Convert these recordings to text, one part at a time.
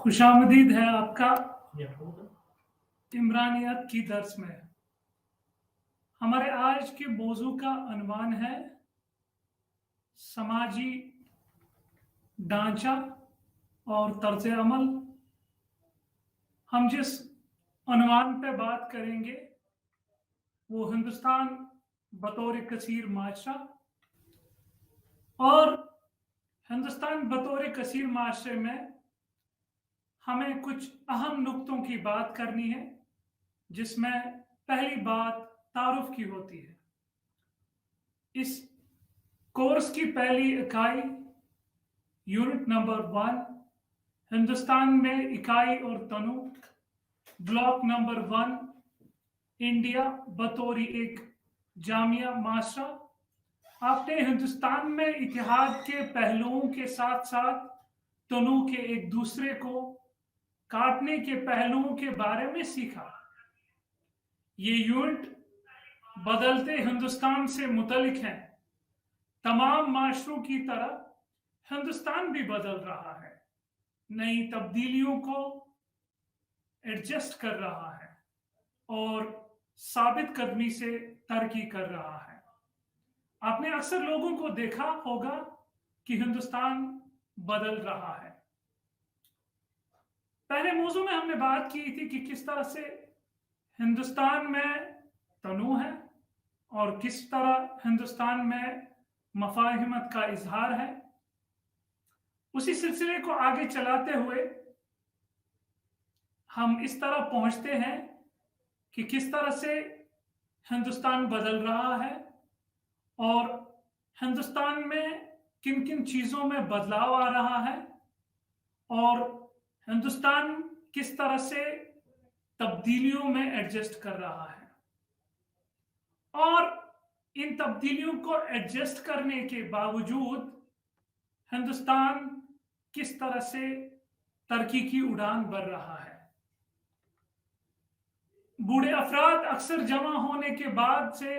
खुशामदीद है आपका इमरानियत की दर्स में। हमारे आज के मौजू का अनवान है समाजी ढांचा और तर्ज अमल। हम जिस अनवान पे बात करेंगे वो हिंदुस्तान बतौर कसीर माशरा और हिंदुस्तान बतौर कसीर माशरे में हमें कुछ अहम नुक्तों की बात करनी है, जिसमें पहली बात तारुफ की होती है। इस कोर्स की पहली इकाई यूनिट नंबर 1 हिंदुस्तान में इकाई और तनु, ब्लॉक नंबर 1 इंडिया बतौर एक जामिया माशरा। आपने हिंदुस्तान में इतिहाद के पहलुओं के साथ साथ तनु के एक दूसरे को काटने के पहलुओं के बारे में सीखा। ये यूनिट बदलते हिंदुस्तान से मुतल्लिक है। तमाम माशरों की तरह हिंदुस्तान भी बदल रहा है, नई तब्दीलियों को एडजस्ट कर रहा है और साबित कदमी से तरक्की कर रहा है। आपने अक्सर लोगों को देखा होगा कि हिंदुस्तान बदल रहा है। पहले मौजू में हमने बात की थी कि किस तरह से हिंदुस्तान में तनु है और किस तरह हिंदुस्तान में मफाहिमत का इजहार है। उसी सिलसिले को आगे चलाते हुए हम इस तरह पहुंचते हैं कि किस तरह से हिंदुस्तान बदल रहा है और हिंदुस्तान में किन किन चीजों में बदलाव आ रहा है और हिंदुस्तान किस तरह से तब्दीलियों में एडजस्ट कर रहा है और इन तब्दीलियों को एडजस्ट करने के बावजूद हिंदुस्तान किस तरह से तरक्की की उड़ान भर रहा है। बूढ़े अफराद अक्सर जमा होने के बाद से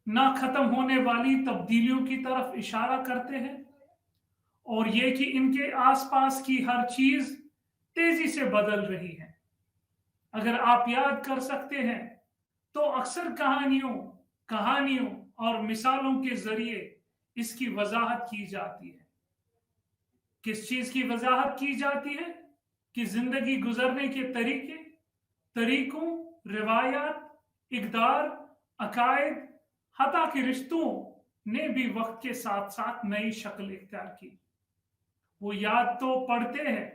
ना खत्म होने वाली तब्दीलियों की तरफ इशारा करते हैं और ये कि इनके आसपास की हर चीज तेजी से बदल रही है। अगर आप याद कर सकते हैं तो अक्सर कहानियों और मिसालों के जरिए इसकी वजाहत की जाती है। किस चीज की वजाहत की जाती है कि जिंदगी गुजरने के तरीकों, रिवायात, इक़दार, अकायद, हत्ता के रिश्तों ने भी वक्त के साथ साथ नई शक्ल इख्तियार की। वो याद तो पड़ते हैं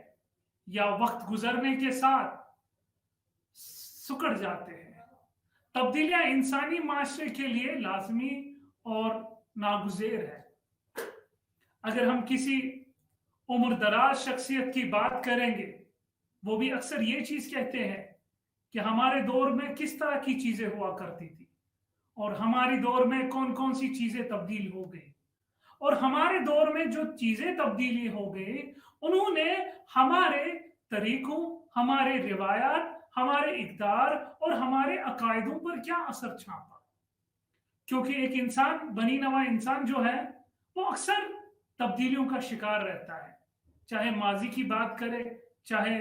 या वक्त गुजरने के साथ सुकड़ जाते हैं। तब्दीलियां इंसानी माशरे के लिए लाजमी और नागुज़ेर है। अगर हम किसी उम्र दराज शख्सियत की बात करेंगे, वो भी अक्सर ये चीज कहते हैं कि हमारे दौर में किस तरह की चीजें हुआ करती थी और हमारे दौर में कौन कौन सी चीजें तब्दील हो गई और हमारे दौर में जो चीजें तब्दीली हो गई उन्होंने हमारे तरीकों, हमारे रिवायात, हमारे इक़दार और हमारे अकायदों पर क्या असर छापा। क्योंकि एक इंसान, बनी नवा इंसान जो है, वो अक्सर तब्दीलियों का शिकार रहता है। चाहे माजी की बात करे, चाहे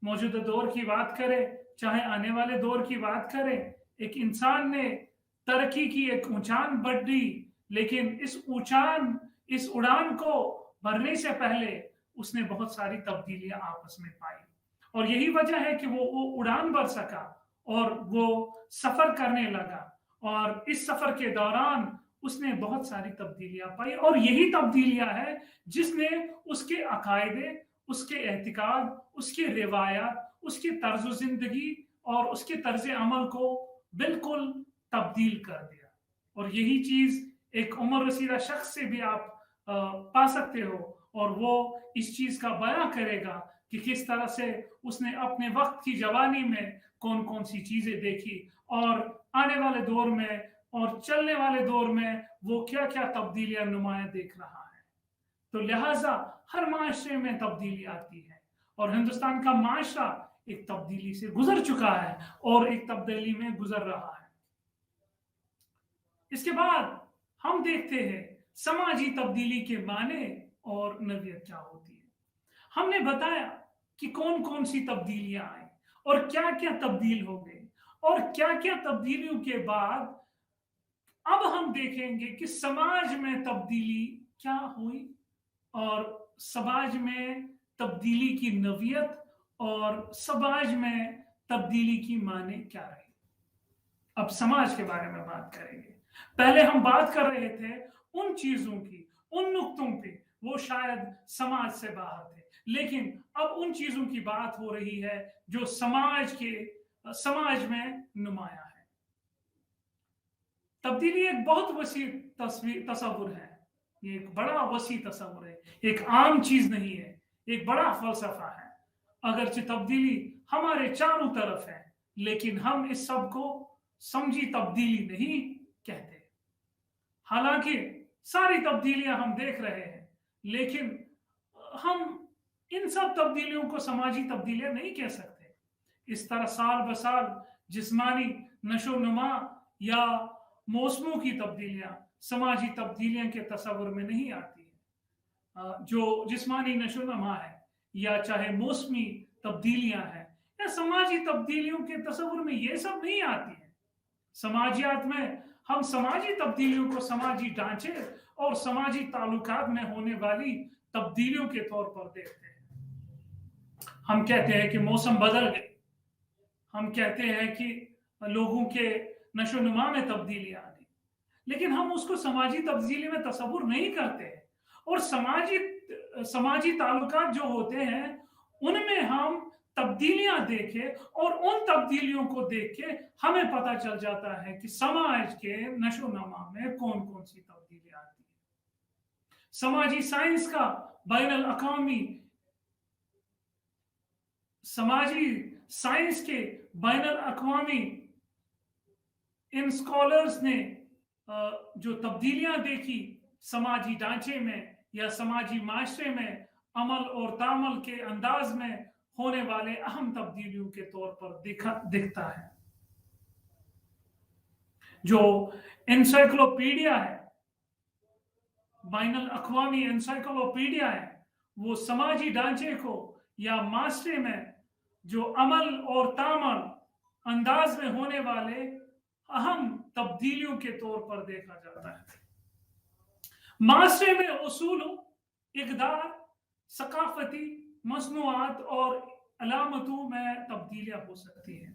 मौजूदा दौर की बात करे, चाहे आने वाले दौर की बात करे। एक इंसान ने तरक्की की एक ऊंचान बढ़ी, लेकिन इस उड़ान को भरने से पहले उसने बहुत सारी तब्दीलियां आपस में पाई और यही वजह है कि वो उड़ान भर सका और वो सफर करने लगा और इस सफर के दौरान उसने बहुत सारी तब्दीलियां पाई और यही तब्दीलियां है जिसने उसके अकायदे, उसके एहतिकाद, उसके रिवायात, उसके तर्ज जिंदगी और उसके तर्ज अमल को बिल्कुल तब्दील कर दिया। और यही चीज एक उम्र रसीदा शख्स से भी आप पा सकते हो और वो इस चीज का बयां करेगा कि किस तरह से उसने अपने वक्त की जवानी में कौन कौन सी चीजें देखी और आने वाले दौर में और चलने वाले दौर में वो क्या क्या तब्दीलियां नुमाया देख रहा है। तो लिहाजा हर माशरे में तब्दीली आती है और हिंदुस्तान का माशरा एक तब्दीली से गुजर चुका है और एक तब्दीली में गुजर रहा है। इसके बाद हम देखते हैं समाजी तब्दीली के माने और नवियत क्या होती है। हमने बताया کہ کون کون سی تبدیلیاں آئیں اور کیا کیا تبدیل ہو گئی اور کیا کیا تبدیلیوں کے بعد اب ہم دیکھیں گے کہ سماج میں تبدیلی کیا ہوئی اور سماج میں تبدیلی کی نوعیت اور سماج میں تبدیلی کی معنی کیا رہی۔ اب سماج کے بارے میں بات کریں گے۔ پہلے ہم بات کر رہے تھے ان چیزوں کی، ان نقطوں پہ وہ شاید سماج سے باہر تھے، لیکن اب ان چیزوں کی بات ہو رہی ہے جو سماج میں نمایاں ہے۔ تبدیلی ایک بہت وسیع تصور ہے، یہ ایک بڑا وسیع تصور ہے، ایک عام چیز نہیں ہے، ایک بڑا فلسفہ ہے۔ اگرچہ تبدیلی ہمارے چاروں طرف ہے، لیکن ہم اس سب کو سمجھی تبدیلی نہیں کہتے۔ حالانکہ ساری تبدیلیاں ہم دیکھ رہے ہیں، لیکن ہم ان سب تبدیلیوں کو سماجی تبدیلیاں نہیں کہہ سکتے۔ اس طرح سال بسال جسمانی نشو و نما یا موسموں کی تبدیلیاں سماجی تبدیلیاں کے تصور میں نہیں آتی ہیں۔ جو جسمانی نشو و نما ہے یا چاہے موسمی تبدیلیاں ہیں یا سماجی تبدیلیوں کے تصور میں یہ سب نہیں آتی ہیں۔ سماجیات میں ہم سماجی تبدیلیوں کو سماجی ڈھانچے اور سماجی تعلقات میں ہونے والی تبدیلیوں کے طور پر دیکھتے ہیں۔ ہم کہتے ہیں کہ موسم بدل گئے، ہم کہتے ہیں کہ لوگوں کے نشو و نما میں تبدیلی آ گئی، لیکن ہم اس کو سماجی تبدیلی میں تصور نہیں کرتے ہیں۔ اور سماجی تعلقات جو ہوتے ہیں ان میں ہم تبدیلیاں دیکھے اور ان تبدیلیوں کو دیکھ کے ہمیں پتہ چل جاتا ہے کہ سماج کے نشو و نما میں کون کون سی تبدیلیاں آتی ہیں۔ سماجی سائنس کا بین الاقوامی سماجی سائنس کے بین الاقوامی ان اسکالرز نے جو تبدیلیاں دیکھی سماجی ڈھانچے میں یا سماجی معاشرے میں عمل اور تعامل کے انداز میں ہونے والے اہم تبدیلیوں کے طور پر دکھتا ہے۔ جو انسائکلوپیڈیا ہے، بین الاقوامی انسائکلوپیڈیا ہے، وہ سماجی ڈھانچے کو یا معاشرے میں جو عمل اور تعامل انداز میں ہونے والے اہم تبدیلیوں کے طور پر دیکھا جاتا ہے۔ معاشرے میں اصول، اقدار، ثقافتی مصنوعات اور علامتوں میں تبدیلیاں ہو سکتی ہیں۔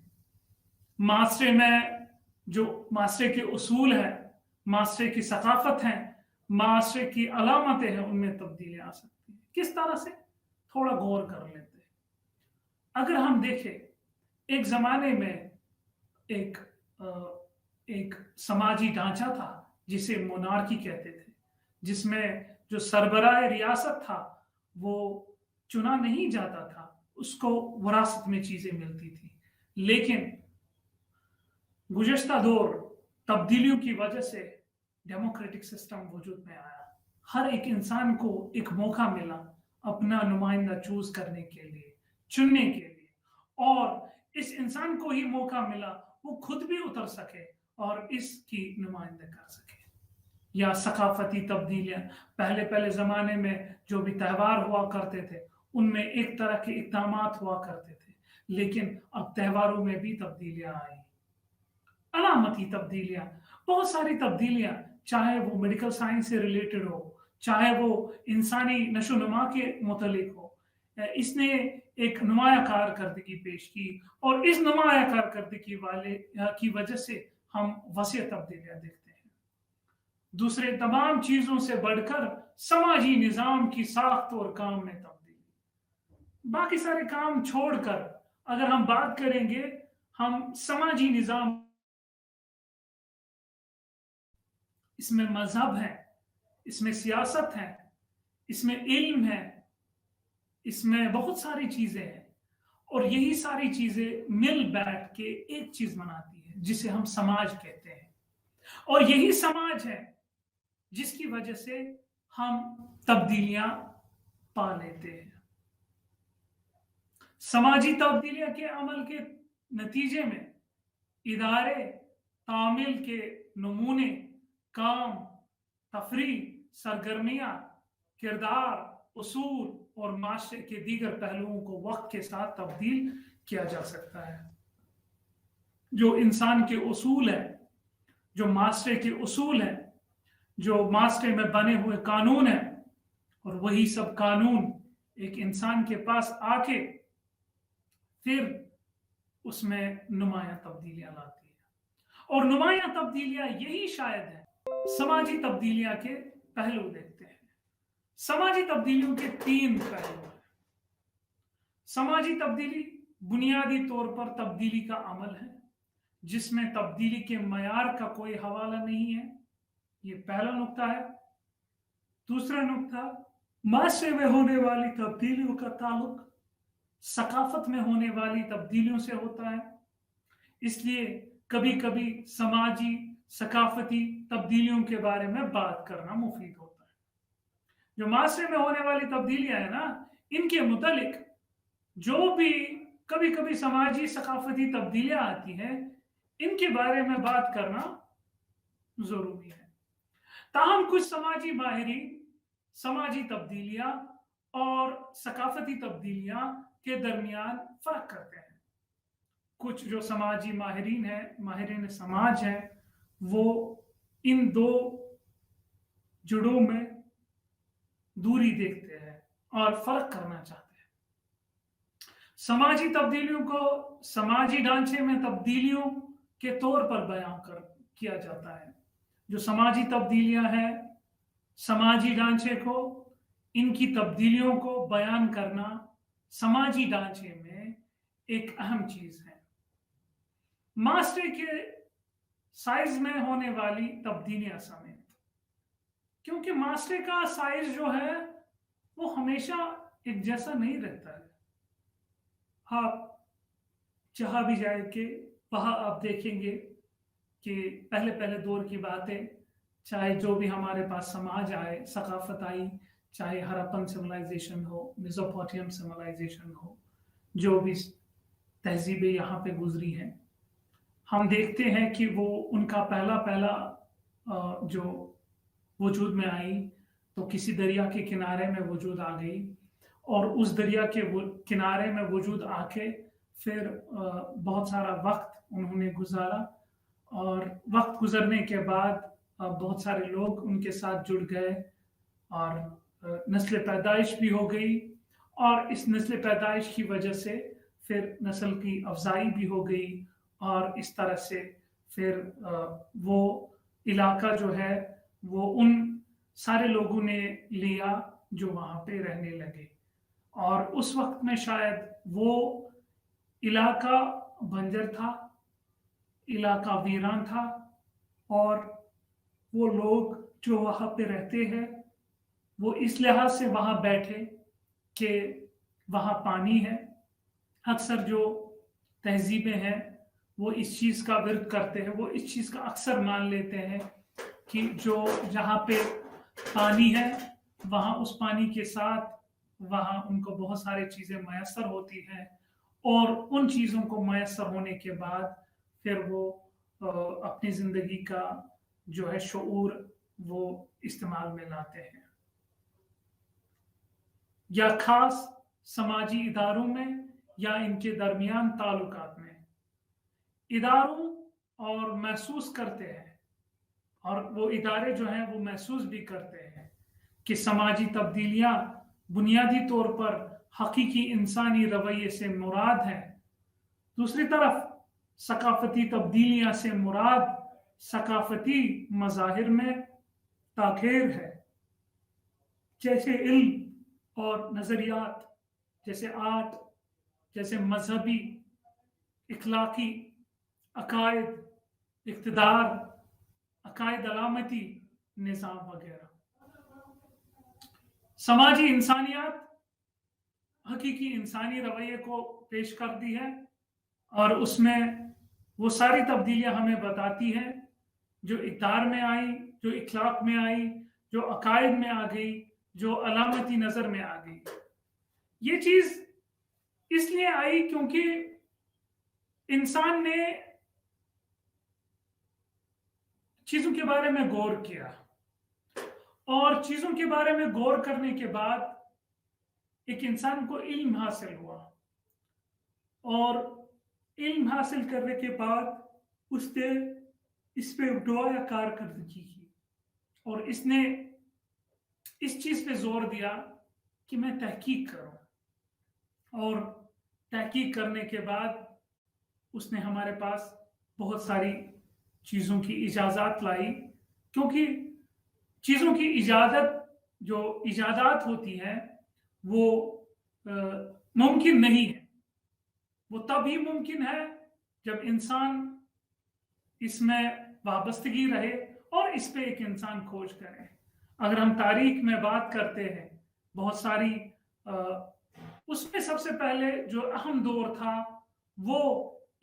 معاشرے میں جو معاشرے کے اصول ہیں، معاشرے کی ثقافت ہیں، معاشرے کی علامتیں ہیں، ان میں تبدیلیاں آ سکتی ہیں۔ کس طرح سے؟ تھوڑا غور کر لیتے ہیں۔ اگر ہم دیکھیں ایک زمانے میں ایک سماجی ڈھانچہ تھا جسے مونارکی کہتے تھے، جس میں جو سربراہ ریاست تھا وہ چنا نہیں جاتا تھا، اس کو وراثت میں چیزیں ملتی تھی۔ لیکن گزشتہ دور تبدیلیوں کی وجہ سے ڈیموکریٹک سسٹم وجود میں آیا، ہر ایک انسان کو ایک موقع ملا اپنا نمائندہ چوز کرنے کے لیے، چننے کے لیے، اور اس انسان کو ہی موقع ملا وہ خود بھی اتر سکے اور اس کی نمائندہ کر سکے۔ یا ثقافتی تبدیلیاں، پہلے زمانے میں جو بھی تہوار ہوا کرتے تھے ان میں ایک طرح کے اقدامات ہوا کرتے تھے، لیکن اب تہواروں میں بھی تبدیلیاں آئیں۔ علامتی تبدیلیاں، بہت ساری تبدیلیاں، چاہے وہ میڈیکل سائنس سے ریلیٹڈ ہو، چاہے وہ انسانی نشو و نما کے متعلق ہو، اس نے ایک نمایاں کارکردگی پیش کی اور اس نمایاں کارکردگی کی وجہ سے ہم وسیع تبدیلیاں دیکھتے ہیں۔ دوسرے تمام چیزوں سے بڑھ کر سماجی نظام کی ساخت اور کام میں تبدیلی۔ باقی سارے کام چھوڑ کر اگر ہم بات کریں گے ہم سماجی نظام، اس میں مذہب ہے، اس میں سیاست ہے، اس میں علم ہے، اس میں بہت ساری چیزیں ہیں، اور یہی ساری چیزیں مل بیٹھ کے ایک چیز بناتی ہے جسے ہم سماج کہتے ہیں، اور یہی سماج ہے جس کی وجہ سے ہم تبدیلیاں پا لیتے ہیں۔ سماجی تبدیلیاں کے عمل کے نتیجے میں ادارے، تعمیل کے نمونے، کام، تفریح، سرگرمیاں، کردار، اصول اور معاشرے کے دیگر پہلوؤں کو وقت کے ساتھ تبدیل کیا جا سکتا ہے۔ جو انسان کے اصول ہیں، جو معاشرے کے اصول ہیں، جو معاشرے میں بنے ہوئے قانون ہیں، اور وہی سب قانون ایک انسان کے پاس آ کے پھر اس میں نمایاں تبدیلیاں لاتی ہیں۔ اور نمایاں تبدیلیاں یہی شاید ہیں۔ سماجی تبدیلیاں کے پہلو دیکھتے ہیں۔ سماجی تبدیلیوں کے 3 پہلو ہیں۔ سماجی تبدیلی بنیادی طور پر تبدیلی کا عمل ہے جس میں تبدیلی کے معیار کا کوئی حوالہ نہیں ہے، یہ پہلا نقطہ ہے۔ دوسرا نقطہ، معاشرے میں ہونے والی تبدیلیوں کا تعلق ثقافت میں ہونے والی تبدیلیوں سے ہوتا ہے، اس لیے کبھی کبھی سماجی ثقافتی تبدیلیوں کے بارے میں بات کرنا مفید ہوتا ہے۔ جو معاشرے میں ہونے والی تبدیلیاں ہیں نا، ان کے متعلق جو بھی کبھی کبھی سماجی ثقافتی تبدیلیاں آتی ہیں، ان کے بارے میں بات کرنا ضروری ہے۔ تاہم کچھ سماجی ماہرین سماجی تبدیلیاں اور ثقافتی تبدیلیاں کے درمیان فرق کرتے ہیں۔ کچھ جو سماجی ماہرین ہیں، ماہرین سماج ہیں، وہ ان 2 جڑوں میں دوری دیکھتے ہیں اور فرق کرنا چاہتے ہیں۔ سماجی تبدیلیوں کو سماجی ڈھانچے میں تبدیلیوں کے طور پر بیان کیا جاتا ہے۔ جو سماجی تبدیلیاں ہیں، سماجی ڈھانچے کو، ان کی تبدیلیوں کو بیان کرنا سماجی ڈھانچے میں ایک اہم چیز ہے۔ معاشرے کے سائز میں ہونے والی تبدیلیاں سمیت، کیونکہ معاشرے کا سائز جو ہے وہ ہمیشہ ایک جیسا نہیں رہتا ہے۔ آپ جہاں بھی جائیں کہ وہاں آپ دیکھیں گے کہ پہلے دور کی باتیں، چاہے جو بھی ہمارے پاس سماج آئے، ثقافت آئی، چاہے ہرپن سویلائزیشن ہو، میزوپوٹیمین سویلائزیشن ہو، جو بھی تہذیبیں یہاں پہ گزری ہیں، ہم دیکھتے ہیں کہ وہ ان کا پہلا جو وجود میں آئی تو کسی دریا کے کنارے میں وجود آ گئی، اور اس دریا کے کنارے میں وجود آ کے پھر بہت سارا وقت انہوں نے گزارا، اور وقت گزرنے کے بعد بہت سارے لوگ ان کے ساتھ جڑ گئے، اور نسل پیدائش بھی ہو گئی، اور اس نسل پیدائش کی وجہ سے پھر نسل کی افزائی بھی ہو گئی، اور اس طرح سے پھر وہ علاقہ جو ہے وہ ان سارے لوگوں نے لیا جو وہاں پہ رہنے لگے، اور اس وقت میں شاید وہ علاقہ بنجر تھا، علاقہ ویران تھا، اور وہ لوگ جو وہاں پہ رہتے ہیں وہ اس لحاظ سے وہاں بیٹھے کہ وہاں پانی ہے۔ اکثر جو تہذیبیں ہیں وہ اس چیز کا ورد کرتے ہیں، وہ اس چیز کا اکثر مان لیتے ہیں کہ جو جہاں پہ پانی ہے وہاں اس پانی کے ساتھ وہاں ان کو بہت ساری چیزیں میسر ہوتی ہیں، اور ان چیزوں کو میسر ہونے کے بعد پھر وہ اپنی زندگی کا جو ہے شعور وہ استعمال میں لاتے ہیں۔ یا خاص سماجی اداروں میں یا ان کے درمیان تعلقات میں اداروں اور محسوس کرتے ہیں، اور وہ ادارے جو ہیں وہ محسوس بھی کرتے ہیں کہ سماجی تبدیلیاں بنیادی طور پر حقیقی انسانی رویے سے مراد ہیں۔ دوسری طرف ثقافتی تبدیلیاں سے مراد ثقافتی مظاہر میں تاخیر ہے، جیسے علم اور نظریات، جیسے آرٹ، جیسے مذہبی، اخلاقی، عقائد، اقتدار، عقائد علامتی نظام وغیرہ۔ سماجی انسانیات حقیقی انسانی رویے کو پیش کرتی ہے، اور اس میں وہ ساری تبدیلیاں ہمیں بتاتی ہیں جو اقدار میں آئی، جو اخلاق میں آئی، جو عقائد میں آ گئی، جو علامتی نظر میں آ گئی۔ یہ چیز اس لیے آئی کیونکہ انسان نے چیزوں کے بارے میں غور کیا، اور چیزوں کے بارے میں غور کرنے کے بعد एक इंसान को इल्म हासिल हुआ और इल्म हासिल करने के बाद उसने इस पे दुआ कारकर्दगी की और इसने इस चीज पे जोर दिया कि मैं तहकीक करूं, और तहकीक करने के बाद उसने हमारे पास बहुत सारी चीज़ों की इजाज़त लाई, क्योंकि चीज़ों की इजाज़त जो इजादात होती है वो मुमकिन नहीं है। वो तभी मुमकिन है जब इंसान इसमें वाबस्तगी रहे और इस पे एक इंसान खोज करे। अगर हम तारीख में बात करते हैं बहुत सारी, उसमें सबसे पहले जो अहम दौर था वो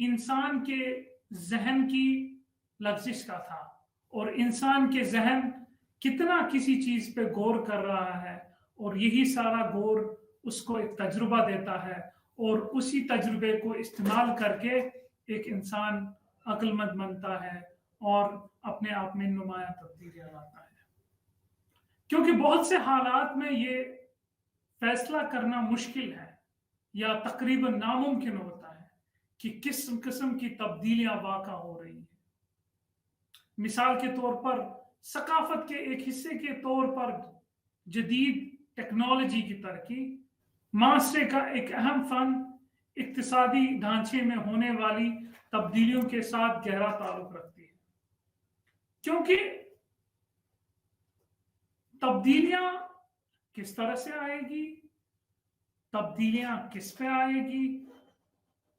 इंसान के जहन की लग़ज़िश का था, और इंसान के जहन कितना किसी चीज पे गौर कर रहा है, और यही सारा गौर उसको एक तजुर्बा देता है, और उसी तजुर्बे को इस्तेमाल करके एक इंसान अक्लमंद बनता है और अपने आप में नुमाया तब्दीलियां लाता है। क्योंकि बहुत से हालात में ये फैसला करना मुश्किल है या तकरीबन नामुमकिन होता है कि किस किस्म की तब्दीलियां वाक़ा हो रही हैं। मिसाल के तौर पर सकाफत के एक हिस्से के तौर पर जदीद टेक्नोलॉजी की तरक्की माशरे का एक अहम फन इक्तिसादी ढांचे में होने वाली तब्दीलियों के साथ गहरा ताल्लुक रखती है, क्योंकि तब्दीलियां किस तरह से आएगी, तब्दीलियां किस पे आएगी,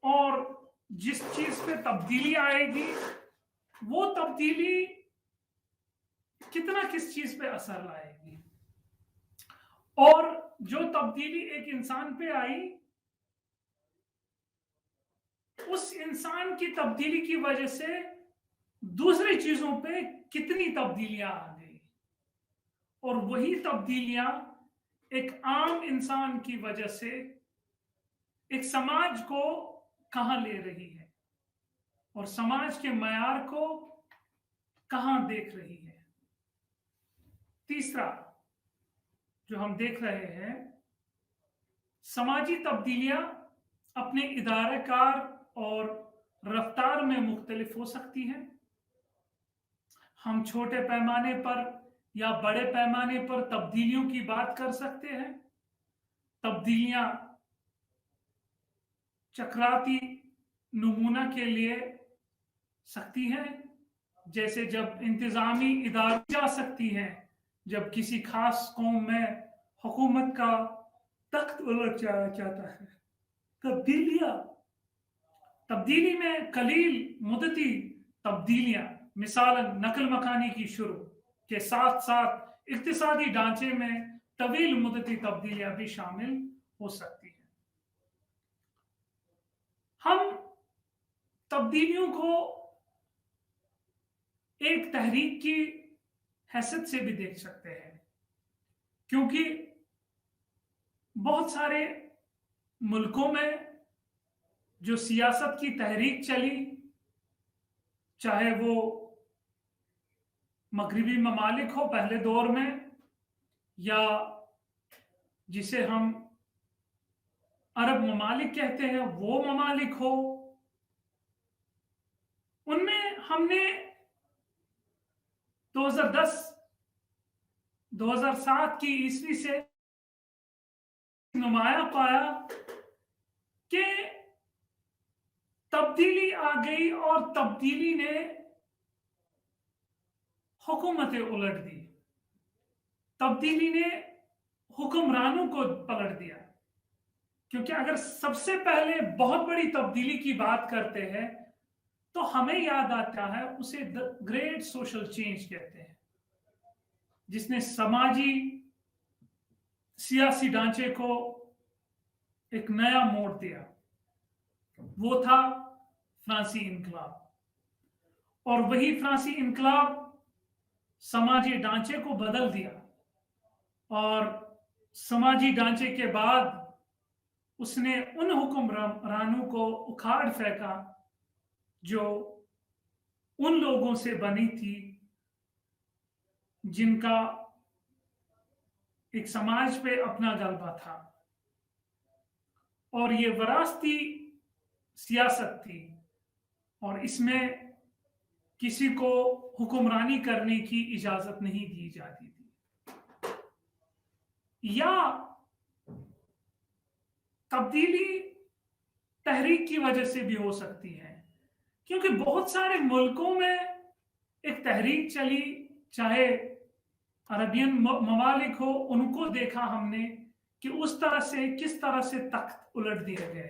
और जिस चीज पे तब्दीली आएगी वो तब्दीली कितना किस चीज पे असर लाएगी, और जो तब्दीली एक इंसान पे आई उस इंसान की तब्दीली की वजह से दूसरी चीजों पे कितनी तब्दीलियां आ गई, और वही तब्दीलियां एक आम इंसान की वजह से एक समाज को कहां ले रही है और समाज के मयार को कहां देख रही है। तीसरा जो हम देख रहे हैं, समाजी तब्दीलियां अपने इदारेकार और रफ्तार में मुख्तलिफ हो सकती हैं। हम छोटे पैमाने पर या बड़े पैमाने पर तब्दीलियों की बात कर सकते हैं। तब्दीलियां चक्राती नमूना के लिए सकती हैं, जैसे जब इंतजामी इदारे जा सकती हैं, जब किसी खास कौम में हुकूमत का तख्त उलट जाता है। तब्दीली में कलील मुद्दती तब्दीलियां, मिसालन नकल मकानी की शुरू के साथ साथ इक्तिसादी ढांचे में तवील मुद्दती तब्दीलियां भी शामिल हो सकती हैं। हम तब्दीलियों को एक तहरीक की हैसियत से भी देख सकते हैं, क्योंकि बहुत सारे मुल्कों में जो सियासत की तहरीक चली, चाहे वो मगरिबी ममालिक हो पहले दौर में, या जिसे हम अरब ममालिक कहते हैं वो ममालिक हो, उनमें हमने 2010-2007 की ईस्वी से नुमाया पाया कि तब्दीली आ गई और तब्दीली ने हुकूमतें उलट दी, तब्दीली ने हुक्मरानों को पलट दिया। क्योंकि अगर सबसे पहले बहुत बड़ी तब्दीली की बात करते हैं तो हमें याद आता है उसे द ग्रेट सोशल चेंज कहते हैं, जिसने समाजी सियासी ढांचे को एक नया मोड़ दिया। वो था फ्रांसी इनकलाब, और वही फ्रांसी इनकलाब समाजी ढांचे को बदल दिया, और समाजी ढांचे के बाद उसने उन हुक्मरानों को उखाड़ फेंका जो उन लोगों से बनी थी जिनका एक समाज पे अपना गलबा था। اور یہ وراثتی سیاست تھی اور اس میں کسی کو حکمرانی کرنے کی اجازت نہیں دی جاتی تھی. یا تبدیلی تحریک کی وجہ سے بھی ہو سکتی ہے، کیونکہ بہت سارے ملکوں میں ایک تحریک چلی، چاہے عربین ممالک ہو، ان کو دیکھا ہم نے کہ اس طرح سے کس طرح سے تخت الٹ دیا گیا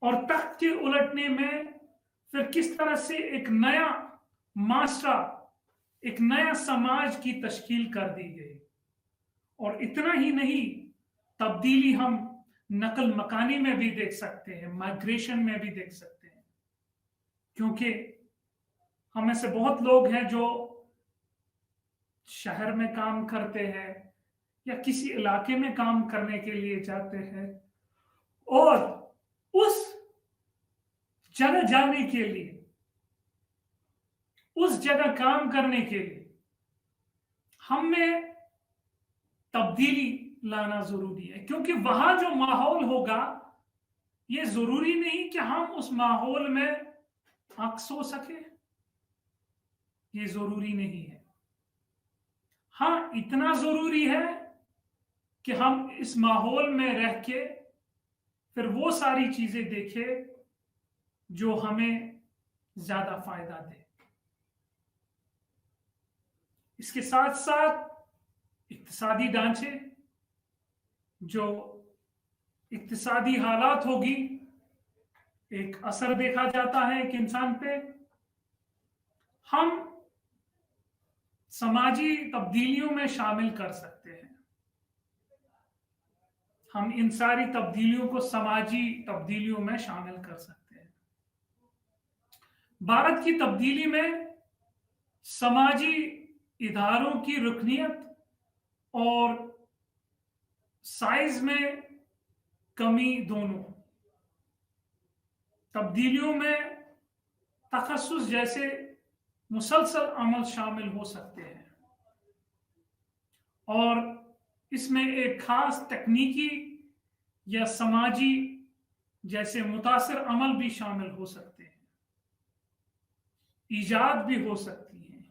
اور تخت کے الٹنے میں پھر کس طرح سے ایک نیا معاشرہ، ایک نیا سماج کی تشکیل کر دی گئی. اور اتنا ہی نہیں، تبدیلی ہم نقل مکانی میں بھی دیکھ سکتے ہیں، مائگریشن میں بھی دیکھ سکتے ہیں، کیونکہ ہم میں سے بہت لوگ ہیں جو شہر میں کام کرتے ہیں یا کسی علاقے میں کام کرنے کے لیے جاتے ہیں، اور اس جگہ جانے کے لیے، اس جگہ کام کرنے کے لیے ہم میں تبدیلی لانا ضروری ہے، کیونکہ وہاں جو ماحول ہوگا یہ ضروری نہیں کہ ہم اس ماحول میں عکس ہو سکے، یہ ضروری نہیں ہے. ہاں اتنا ضروری ہے کہ ہم اس ماحول میں رہ کے پھر وہ ساری چیزیں دیکھیں جو ہمیں زیادہ فائدہ دے. اس کے ساتھ ساتھ اقتصادی ڈھانچے، جو اقتصادی حالات ہوگی، ایک اثر دیکھا جاتا ہے ایک انسان پہ. ہم سماجی تبدیلیوں میں شامل کر سکتے ہیں، ہم ان ساری تبدیلیوں کو سماجی تبدیلیوں میں شامل کر سکتے ہیں. بھارت کی تبدیلی میں سماجی اداروں کی رکنیت اور سائز میں کمی دونوں، تبدیلیوں میں تخصص جیسے مسلسل عمل شامل ہو سکتے ہیں، اور اس میں ایک خاص تکنیکی یا سماجی جیسے متاثر عمل بھی شامل ہو سکتے ہیں، ایجاد بھی ہو سکتی ہے،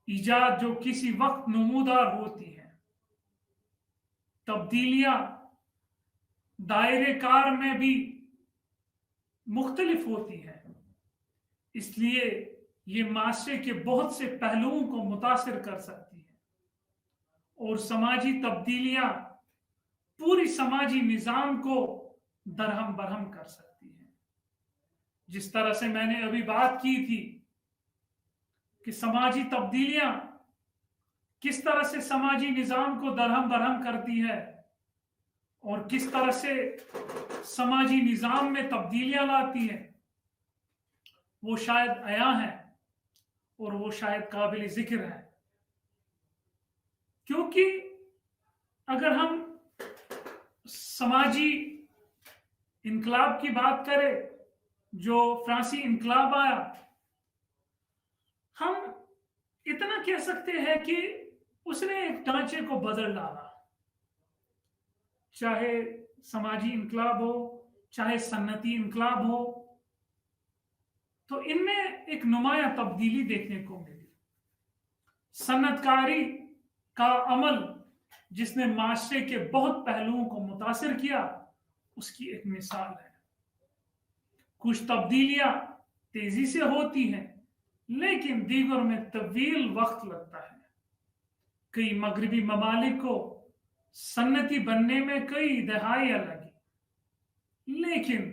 ایجاد جو کسی وقت نمودار ہوتی ہے. تبدیلیاں دائرے کار میں بھی مختلف ہوتی ہیں، اس لیے یہ معاشرے کے بہت سے پہلوؤں کو متاثر کر سکتی ہے، اور سماجی تبدیلیاں پوری سماجی نظام کو درہم برہم کر سکتی ہیں. جس طرح سے میں نے ابھی بات کی تھی کہ سماجی تبدیلیاں کس طرح سے سماجی نظام کو درہم برہم کرتی ہے اور کس طرح سے سماجی نظام میں تبدیلیاں لاتی ہیں، وہ شاید عیاں ہے اور وہ شاید قابل ذکر ہے. کیونکہ اگر ہم سماجی انقلاب کی بات کریں، جو فرانسی انقلاب آیا، ہم اتنا کہہ سکتے ہیں کہ اس نے ایک ڈھانچے کو بدل ڈالا، چاہے سماجی انقلاب ہو، چاہے صنعتی انقلاب ہو، تو ان میں ایک نمایاں تبدیلی دیکھنے کو ملی. صنعت کاری کا عمل جس نے معاشرے کے بہت پہلوؤں کو متاثر کیا، اس کی ایک مثال ہے. کچھ تبدیلیاں تیزی سے ہوتی ہیں لیکن دیگر میں طویل وقت لگتا ہے. کئی مغربی ممالک کو صنعتی بننے میں کئی دہائیاں لگی، لیکن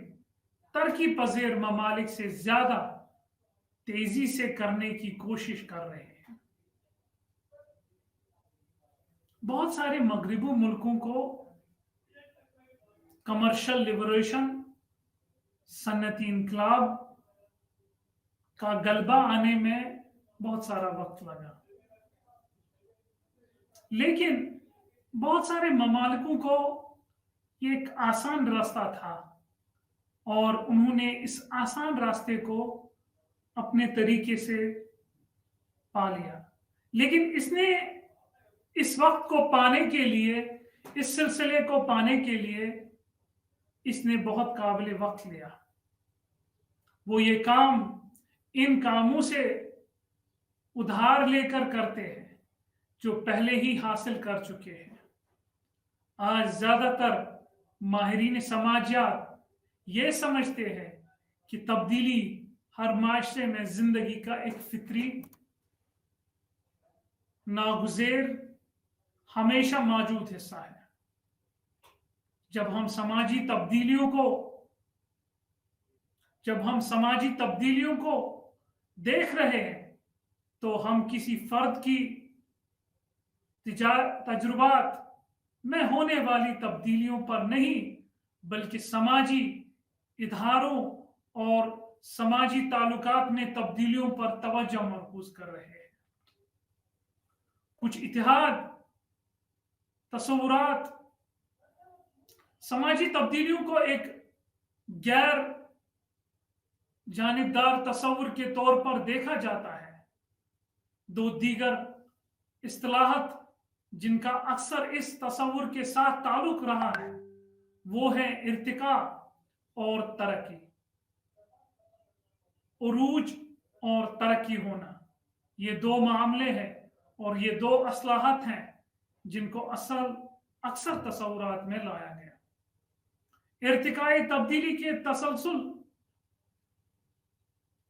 ترقی پذیر ممالک سے زیادہ تیزی سے کرنے کی کوشش کر رہے ہیں. بہت سارے مغربی ملکوں کو کمرشل لیبریشن، صنعتی انقلاب کا غلبہ آنے میں بہت سارا وقت لگا، لیکن بہت سارے ممالکوں کو یہ ایک آسان راستہ تھا اور انہوں نے اس آسان راستے کو اپنے طریقے سے پا لیا. لیکن اس نے اس وقت کو پانے کے لیے، اس سلسلے کو پانے کے لیے اس نے بہت قابل وقت لیا. وہ یہ کام ان کاموں سے ادھار لے کر کرتے ہیں جو پہلے ہی حاصل کر چکے ہیں. آج زیادہ تر ماہرین سماجیات یہ سمجھتے ہیں کہ تبدیلی ہر معاشرے میں زندگی کا ایک فطری، ناگزیر، ہمیشہ موجود حصہ ہے. جب ہم سماجی تبدیلیوں کو دیکھ رہے ہیں تو ہم کسی فرد کی تجربات میں ہونے والی تبدیلیوں پر نہیں بلکہ سماجی اداروں اور سماجی تعلقات میں تبدیلیوں پر توجہ مرکوز کر رہے ہیں. کچھ اتحاد تصورات سماجی تبدیلیوں کو ایک غیر جانبدار تصور کے طور پر دیکھا جاتا ہے. دو دیگر اصطلاحات جن کا اکثر اس تصور کے ساتھ تعلق رہا ہے وہ ہیں ارتقاء اور ترقی. عروج اور ترقی ہونا، یہ دو معاملے ہیں اور یہ دو اصطلاحات ہیں جن کو اکثر تصورات میں لایا گیا. ارتقائی تبدیلی کے تسلسل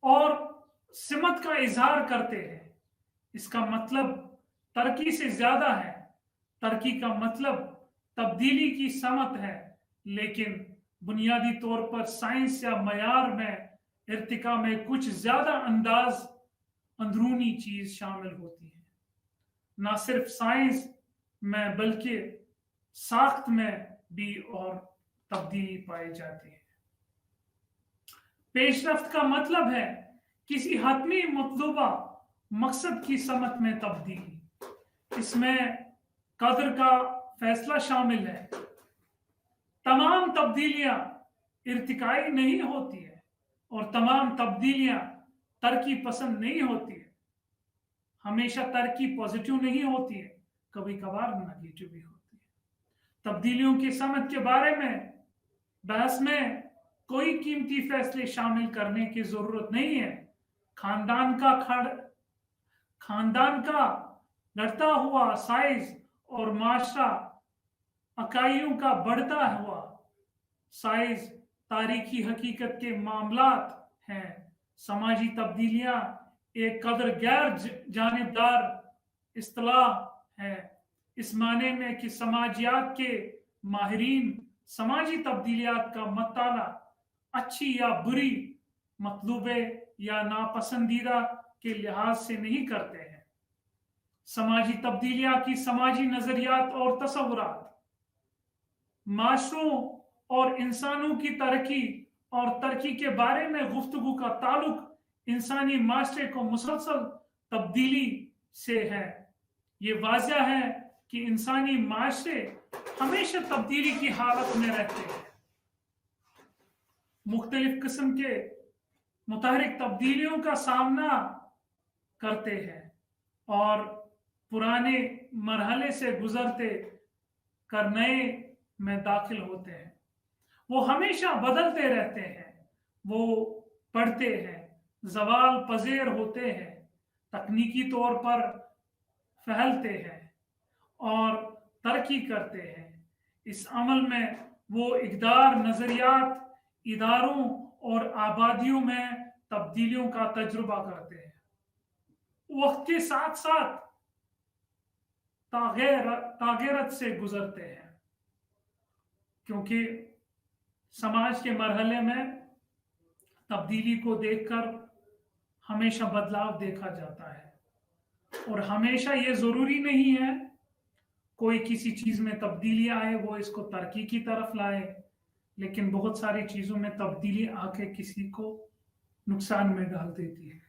اور سمت کا اظہار کرتے ہیں. اس کا مطلب ترقی سے زیادہ ہے. ترقی کا مطلب تبدیلی کی سمت ہے، لیکن بنیادی طور پر سائنس یا معیار میں ارتقاء میں کچھ زیادہ اندرونی چیز شامل ہوتی ہے. نہ صرف سائنس میں بلکہ ساخت میں بھی اور تبدیلی پائی جاتی ہے. پیش رفت کا مطلب ہے کسی حتمی مطلوبہ مقصد کی سمت میں تبدیلی. اس میں قدر کا فیصلہ شامل ہے. تمام تبدیلیاں ارتقائی نہیں ہوتی ہیں اور تمام تبدیلیاں ترقی پسند نہیں ہوتی ہیں. ہمیشہ ترقی پازیٹیو نہیں ہوتی ہے، کبھی کبھار نیگیٹو بھی ہوتی ہے. تبدیلیوں کی سمت کے بارے میں بحث میں کوئی قیمتی فیصلے شامل کرنے کی ضرورت نہیں ہے. خاندان کا گھٹتا ہوا سائز اور معاشرہ اکائیوں کا بڑھتا ہوا سائز تاریخی حقیقت کے معاملات ہیں. سماجی تبدیلیاں ایک قدر غیر جانبدار اصطلاح ہے، اس معنی میں کہ سماجیات کے ماہرین سماجی تبدیلیات کا مطالعہ اچھی یا بری، مطلوبے یا ناپسندیدہ کے لحاظ سے نہیں کرتے ہیں. سماجی تبدیلیاں کی سماجی نظریات اور تصورات معاشروں اور انسانوں کی ترقی کے بارے میں گفتگو کا تعلق انسانی معاشرے کو مسلسل تبدیلی سے ہے. یہ واضح ہے کہ انسانی معاشرے ہمیشہ تبدیلی کی حالت میں رہتے ہیں. مختلف قسم کے متحرک تبدیلیوں کا سامنا کرتے ہیں اور پرانے مرحلے سے گزرتے کر نئے میں داخل ہوتے ہیں. وہ ہمیشہ بدلتے رہتے ہیں، وہ بڑھتے ہیں، زوال پذیر ہوتے ہیں، تکنیکی طور پر پھیلتے ہیں اور ترقی کرتے ہیں. اس عمل میں وہ اقدار، نظریات، اداروں اور آبادیوں میں تبدیلیوں کا تجربہ کرتے ہیں. وقت کے ساتھ ساتھ تغیرات سے گزرتے ہیں، کیونکہ سماج کے مرحلے میں تبدیلی کو دیکھ کر ہمیشہ بدلاؤ دیکھا جاتا ہے. اور ہمیشہ یہ ضروری نہیں ہے کوئی کسی چیز میں تبدیلی آئے وہ اس کو ترقی کی طرف لائے، لیکن بہت ساری چیزوں میں تبدیلی آ کے کسی کو نقصان میں ڈال دیتی ہے.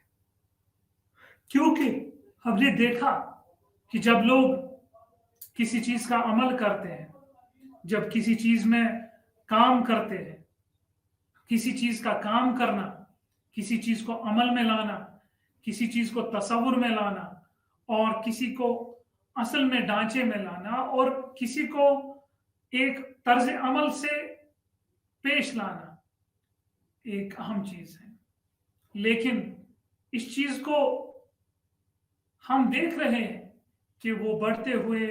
کیونکہ ہم نے دیکھا کہ جب لوگ کسی چیز کا عمل کرتے ہیں، جب کسی چیز میں کام کرتے ہیں، کسی چیز کا کام کرنا، کسی چیز کو عمل میں لانا، کسی چیز کو تصور میں لانا اور کسی کو اصل میں ڈھانچے میں لانا اور کسی کو ایک طرز عمل سے पेश लाना एक अहम चीज है, लेकिन इस चीज को हम देख रहे हैं कि वो बढ़ते हुए,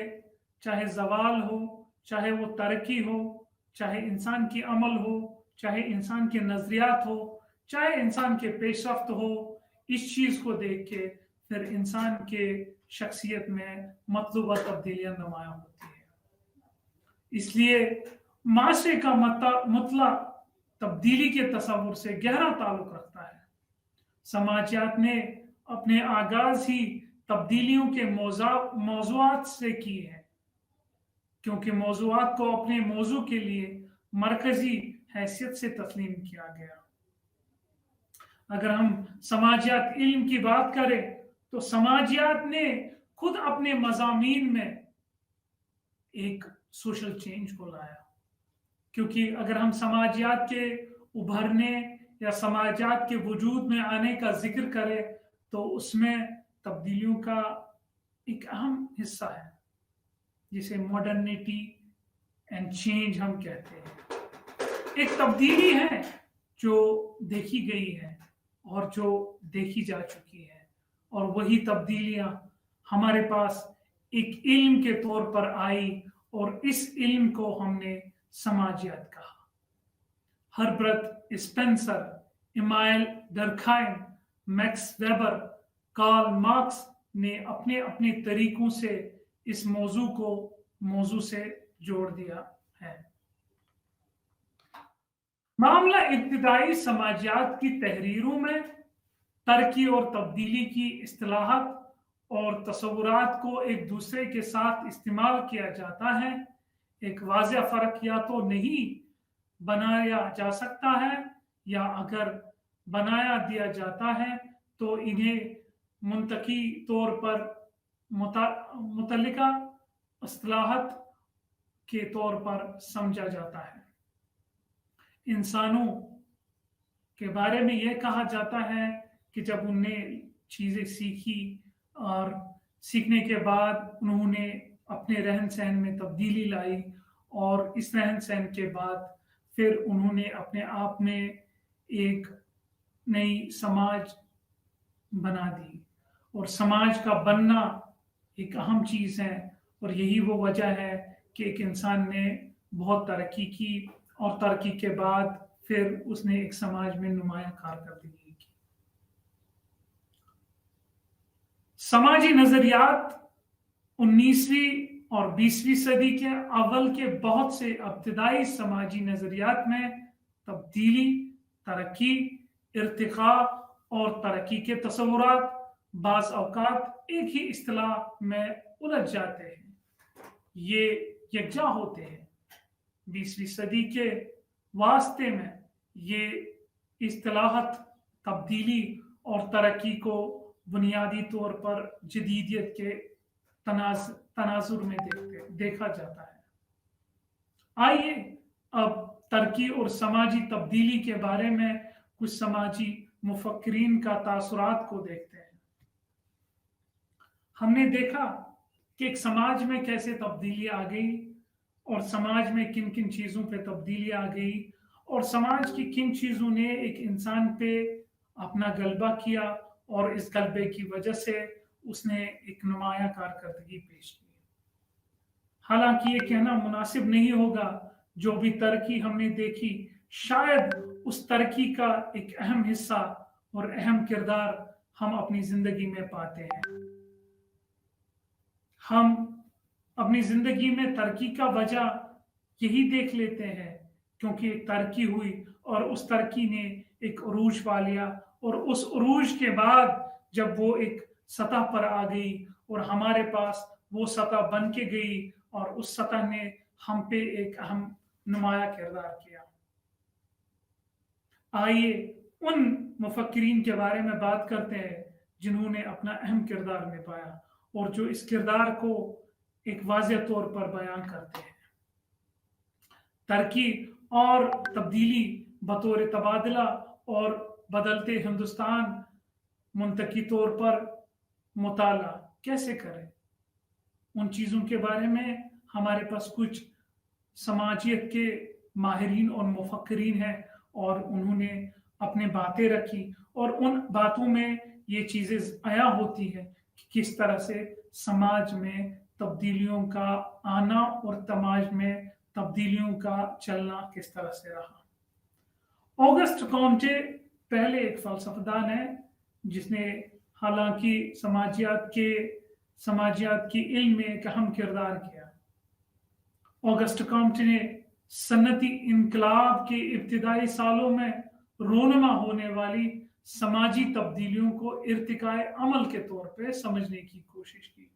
चाहे जवाल हो, चाहे वो तरक्की हो, चाहे इंसान की अमल हो, चाहे इंसान के नजरियात हो, चाहे इंसान के पेशरफ्त हो, इस चीज को देख के फिर इंसान के शख्सियत में मतलूबा तब्दीलियां नुमायां होती है। इसलिए माशरे का मुतला तब्दीली के तस्वुर से गहरा ताल्लुक रखता है। समाजियात ने अपने आगाज ही तब्दीलियों के मौजूआत से की है, क्योंकि मौजूआत को अपने मौजू के लिए मरकजी हैसियत से तस्लीम किया गया। अगर हम समाजियात इल्म की बात करें तो समाजियात ने खुद अपने मज़ामीन में एक सोशल चेंज को लाया, क्योंकि अगर हम समाजियात के उभरने या समाजियात के वजूद में आने का जिक्र करें तो उसमें तब्दीलियों का एक अहम हिस्सा है, जिसे मॉडर्निटी एंड चेंज हम कहते हैं। एक तब्दीली है जो देखी गई है और जो देखी जा चुकी है, और वही तब्दीलियां हमारे पास एक इल्म के तौर पर आई, और इस इल्म को हमने समाजियत कहा। Herbert Spencer, Emile Durkheim, Max Weber, Karl Marx ने अपने अपने तरीकों से इस मौजू को मौजू से जोड़ दिया है। मामला इब्तिदाई समाजियात की तहरीरों में तरक्की और तब्दीली की इस्तिलाहात और तस्वुरात को एक दूसरे के साथ इस्तेमाल किया जाता है। एक वाज़ेह फ़र्क या तो नहीं बनाया जा सकता है, या अगर बनाया दिया जाता है तो इन्हें मुंतकी तौर पर मुतल्लिका इस्तिलाहात के तौर पर समझा जाता है। इंसानों के बारे में यह कहा जाता है कि जब उनने चीज़ें सीखी और सीखने के बाद उन्होंने अपने रहन सहन में तब्दीली लाई, और इस रहन सहन के बाद फिर उन्होंने अपने आप में एक नई समाज बना दी, और समाज का बनना एक अहम चीज़ है। और यही वो वजह है कि एक इंसान ने बहुत तरक्की की, और तरक्की के बाद फिर उसने एक समाज में नुमायां कारकर्दगी की। समाजी नजरियात 19वीं और 20वीं सदी के अव्वल के बहुत से इब्तिदाई समाजी नजरियात में तब्दीली, तरक्की, इर्तिका और तरक्की के तस्वुरात बाज़ औक़ात एक ही इस्तिलाह में उलझ जाते हैं, ये यकजा होते हैं। 20वीं सदी के वास्ते में ये इस्तिलाहत तब्दीली और तरक्की को बुनियादी तौर पर जदीदियत के तनाजुर में देखा जाता है। आइए अब तरक्की और समाजी तब्दीली के बारे में कुछ समाजी मुफक्किरीन का तासुरात को देखते हैं। हमने देखा कि एक समाज में कैसे तब्दीली आ गई, और समाज में किन किन चीज़ों पे तब्दीली आ गई, और समाज की किन चीज़ों ने एक इंसान पे अपना गलबा किया, और इस गलबे की वजह से उसने एक नुमाया कारकर्दगी पेश की। हालांकि ये कहना मुनासिब नहीं होगा, जो भी तरक्की हमने देखी शायद उस तरक्की का एक अहम हिस्सा और अहम किरदार हम अपनी जिंदगी में पाते हैं। हम अपनी जिंदगी में तरक्की का वजह यही देख लेते हैं क्योंकि एक तरक्की हुई और उस तरक्की ने एक उरूज पा लिया, और उस उरूज के बाद जब वो एक सतह पर आ गई और हमारे पास वो सतह बन के गई, और उस सतह ने हम पे एक अहम नुमाया किरदार किया। आइए उन मुफक्किरीन के बारे में बात करते हैं जिन्होंने अपना अहम किरदार निभाया और जो इस किरदार को एक वाज़ेह तौर पर बयान करते हैं। तरक्की और तब्दीली बतौर तबादला और बदलते हिंदुस्तान मुंतकी तौर पर मुताला कैसे करें, उन चीज़ों के बारे में हमारे पास कुछ समाजियत के माहिरीन और मुफक्किरीन हैं और उन्होंने अपने बातें रखी और उन बातों में ये चीज़ें आया होती हैं कि किस तरह से समाज में तब्दीलियों का आना और समाज में तब्दीलियों का चलना किस तरह से रहा। ऑगस्ट कॉम्टे पहले एक फ़लसफ़ेदान है जिसने हालांकि समाजियात की इल्म में एक अहम किरदार किया। ऑगस्ट कॉम्टे ने सन्नती इनकलाब के इब्तिदाई सालों में रोनमा होने वाली समाजी तब्दीलियों को इर्तिकाए अमल के तौर पे समझने की कोशिश की।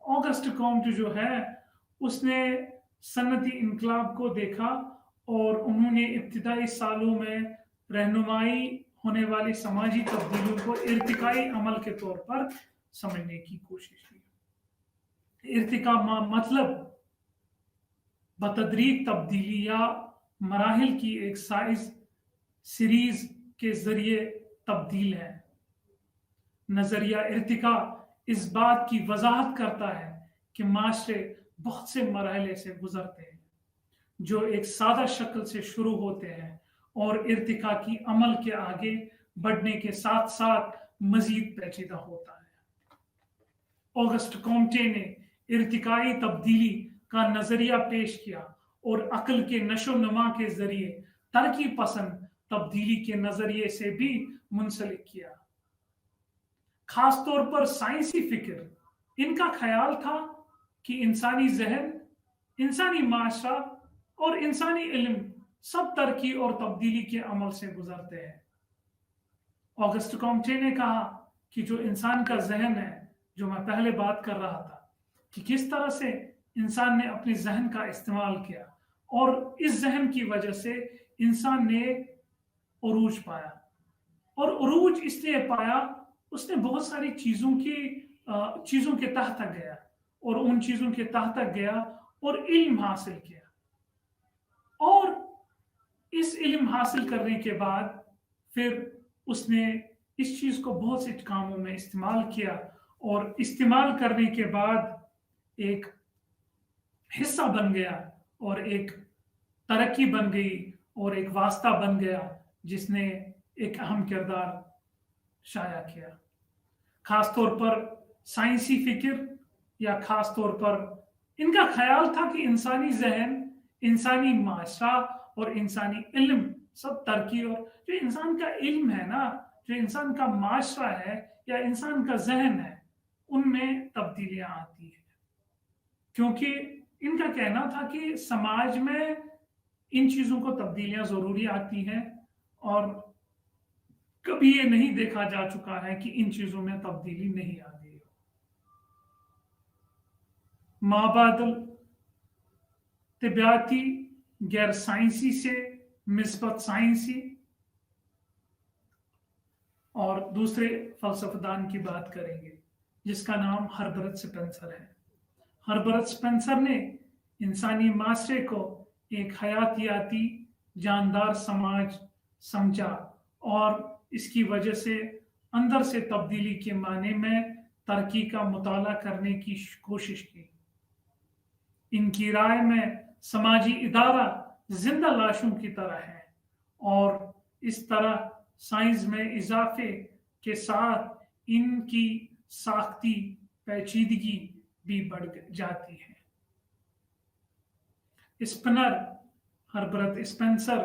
ऑगस्ट कॉम्टे जो है उसने सन्नती इनकलाब को देखा और उन्होंने इब्तिदाई सालों में रहनुमाई होने वाली समाजी तब्दीलियों को इर्तिकाई अमल के तौर पर समझने की कोशिश की। इर्तिका मतलब बतदरीक तब्दीली या मराहिल की एक सीरीज के जरिए तब्दील है। नजरिया इर्तिका इस बात की वजाहत करता है कि माशरे बहुत से मरहले से गुजरते हैं जो एक सादा शक्ल से शुरू होते हैं और इर्तिका की अमल के आगे बढ़ने के साथ साथ मजीद पेचीदा होता है। ऑगस्ट कॉम्टे ने इर्तिकाई तब्दीली का नजरिया पेश किया और अक्ल के नशो नमा के जरिए तरक्की पसंद तब्दीली के नजरिए से भी मुंसलिक किया। खासतौर पर साइंसी फिक्र, इनका ख्याल था कि इंसानी जहन, इंसानी माशरा और इंसानी इल्म सब तरक्की और तब्दीली के अमल से गुजरते हैं। ऑगस्ट कॉम्टे ने कहा कि जो इंसान का जहन है, जो मैं पहले बात कर रहा था कि किस तरह से इंसान ने अपने जहन का इस्तेमाल किया और इस जहन की वजह से इंसान ने उरूज पाया। और उरूज इसलिए पाया, उसने बहुत सारी चीज़ों के तहत गया और उन चीज़ों के तहत गया और इल्म हासिल किया। और इस इल्म हासिल करने के बाद फिर उसने इस चीज़ को बहुत से कामों में इस्तेमाल किया और इस्तेमाल करने के बाद एक हिस्सा बन गया और एक तरक्की बन गई और एक वास्ता बन गया जिसने एक अहम किरदार शाया किया। खासतौर पर साइंसी फिक्र या खासतौर पर इनका ख्याल था कि इंसानी जहन, इंसानी माशरा और इंसानी इल्म सब तरक्की, और जो इंसान का इल्म है ना, जो इंसान का माशरा है या इंसान का जहन है, उनमें तब्दीलियां आती हैं। क्योंकि इनका कहना था कि समाज में इन चीज़ों को तब्दीलियां ज़रूरी आती हैं और कभी ये नहीं देखा जा चुका है कि इन चीज़ों में तब्दीली नहीं आ गई। माबादल तिब्याती गैर साइंसी से मिस्बत साइंसी और दूसरे फलसफेदान की बात करेंगे जिसका नाम हर्बर्ट स्पेंसर है। हर्बर्ट स्पेंसर ने इंसानी माशरे को एक हयातियाती जानदार समाज समझा और इसकी वजह से अंदर से तब्दीली के माने में तरक्की का मुताला करने की कोशिश की। इनकी राय में समाजी इदारा जिंदा लाशों की तरह है और इस तरह साइंस में इजाफे के साथ इनकी साख्ती पेचीदगी भी बढ़ जाती है। स्पिनर हर्बर्ट स्पेंसर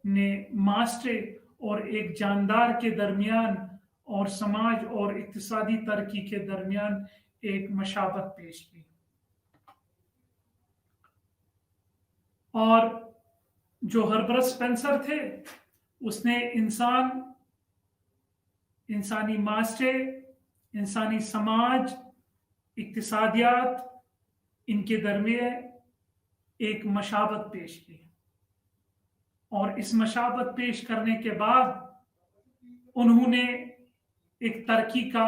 ने माशरे और एक जानदार के दरमियान और समाज और इक्तिसादी तरक्की के दरमियान एक मशाबत पेश की और जो हर्बर्ट स्पेंसर थे उसने इंसानी माशरे, इंसानी समाज, इक्तिसादियात, इनके दरमियान एक मशाबत पेश की और इस मशाबत पेश करने के बाद उन्होंने एक तरक्की का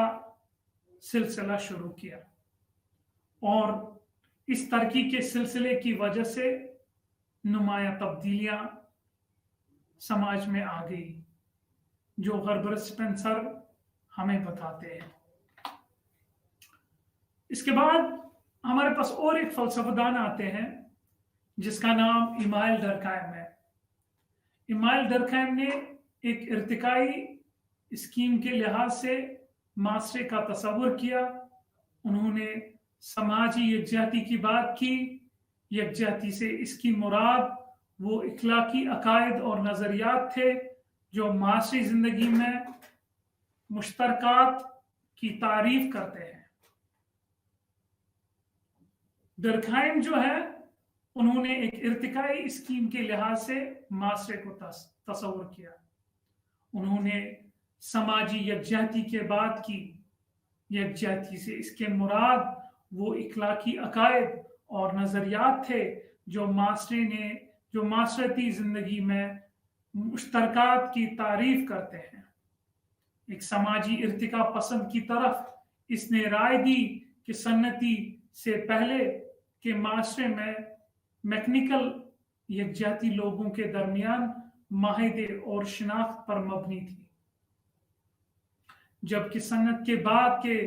सिलसिला शुरू किया और इस तरक्की के सिलसिले की वजह से नुमाया तब्दीलियां समाज में आ गई जो हर्बर्ट स्पेंसर हमें बताते हैं। इसके बाद हमारे पास और एक फलसफेदान आते हैं जिसका नाम इमाइल डरकहम है। इमाइल डरकहम ने एक इर्तिकाई स्कीम के लिहाज से माशरे का तस्वुर किया। उन्होंने समाजी यकजहती की बात की। यकजहती से इसकी मुराद वो इखलाकी अकायद और नज़रियात थे जो माशरी ज़िंदगी में मुश्तरकात की तारीफ करते हैं। डरकहम जो है, उन्होंने एक इर्तिकाई स्कीम के लिहाज से माशरे को तस्वुर किया। उन्होंने समाजी यकजहती के बाद की यकजहती से इसके मुराद वो इखलाकी अकायद और नज़रियात थे जो माशरती ज़िंदगी में मुश्तरकात की तारीफ करते हैं। एक समाजी इर्तिका पसंद की तरफ इसने राय दी कि सन्नती से पहले के माशरे में मैकेनिकल यकजहती लोगों के दरमियान माहिदे और शिनाख्त पर मबनी थी, जबकि सन्नत के बाद के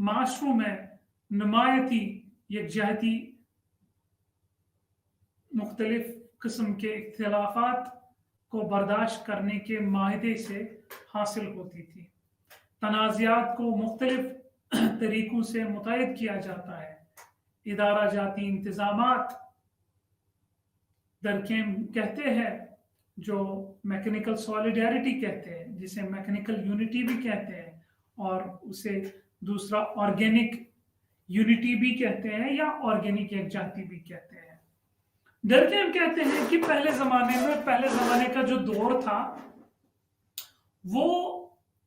माशरों में नुमायती यकजहती मुख्तलिफ किस्म के इख्तिलाफात को बर्दाश्त करने के माहिदे से हासिल होती थी। तनाज़ात को मुख्तलिफ तरीक़ों से मुतय्यद किया जाता है। इदारा जाती इंतज़ामात डरकहम कहते हैं, जो मैकेनिकल सॉलिडारिटी कहते हैं, जिसे मैकेनिकल यूनिटी भी कहते हैं, और उसे दूसरा ऑर्गेनिक यूनिटी भी कहते हैं या ऑर्गेनिक यकजहती भी कहते हैं। डरकहम कहते हैं कि पहले ज़माने का जो दौर था वो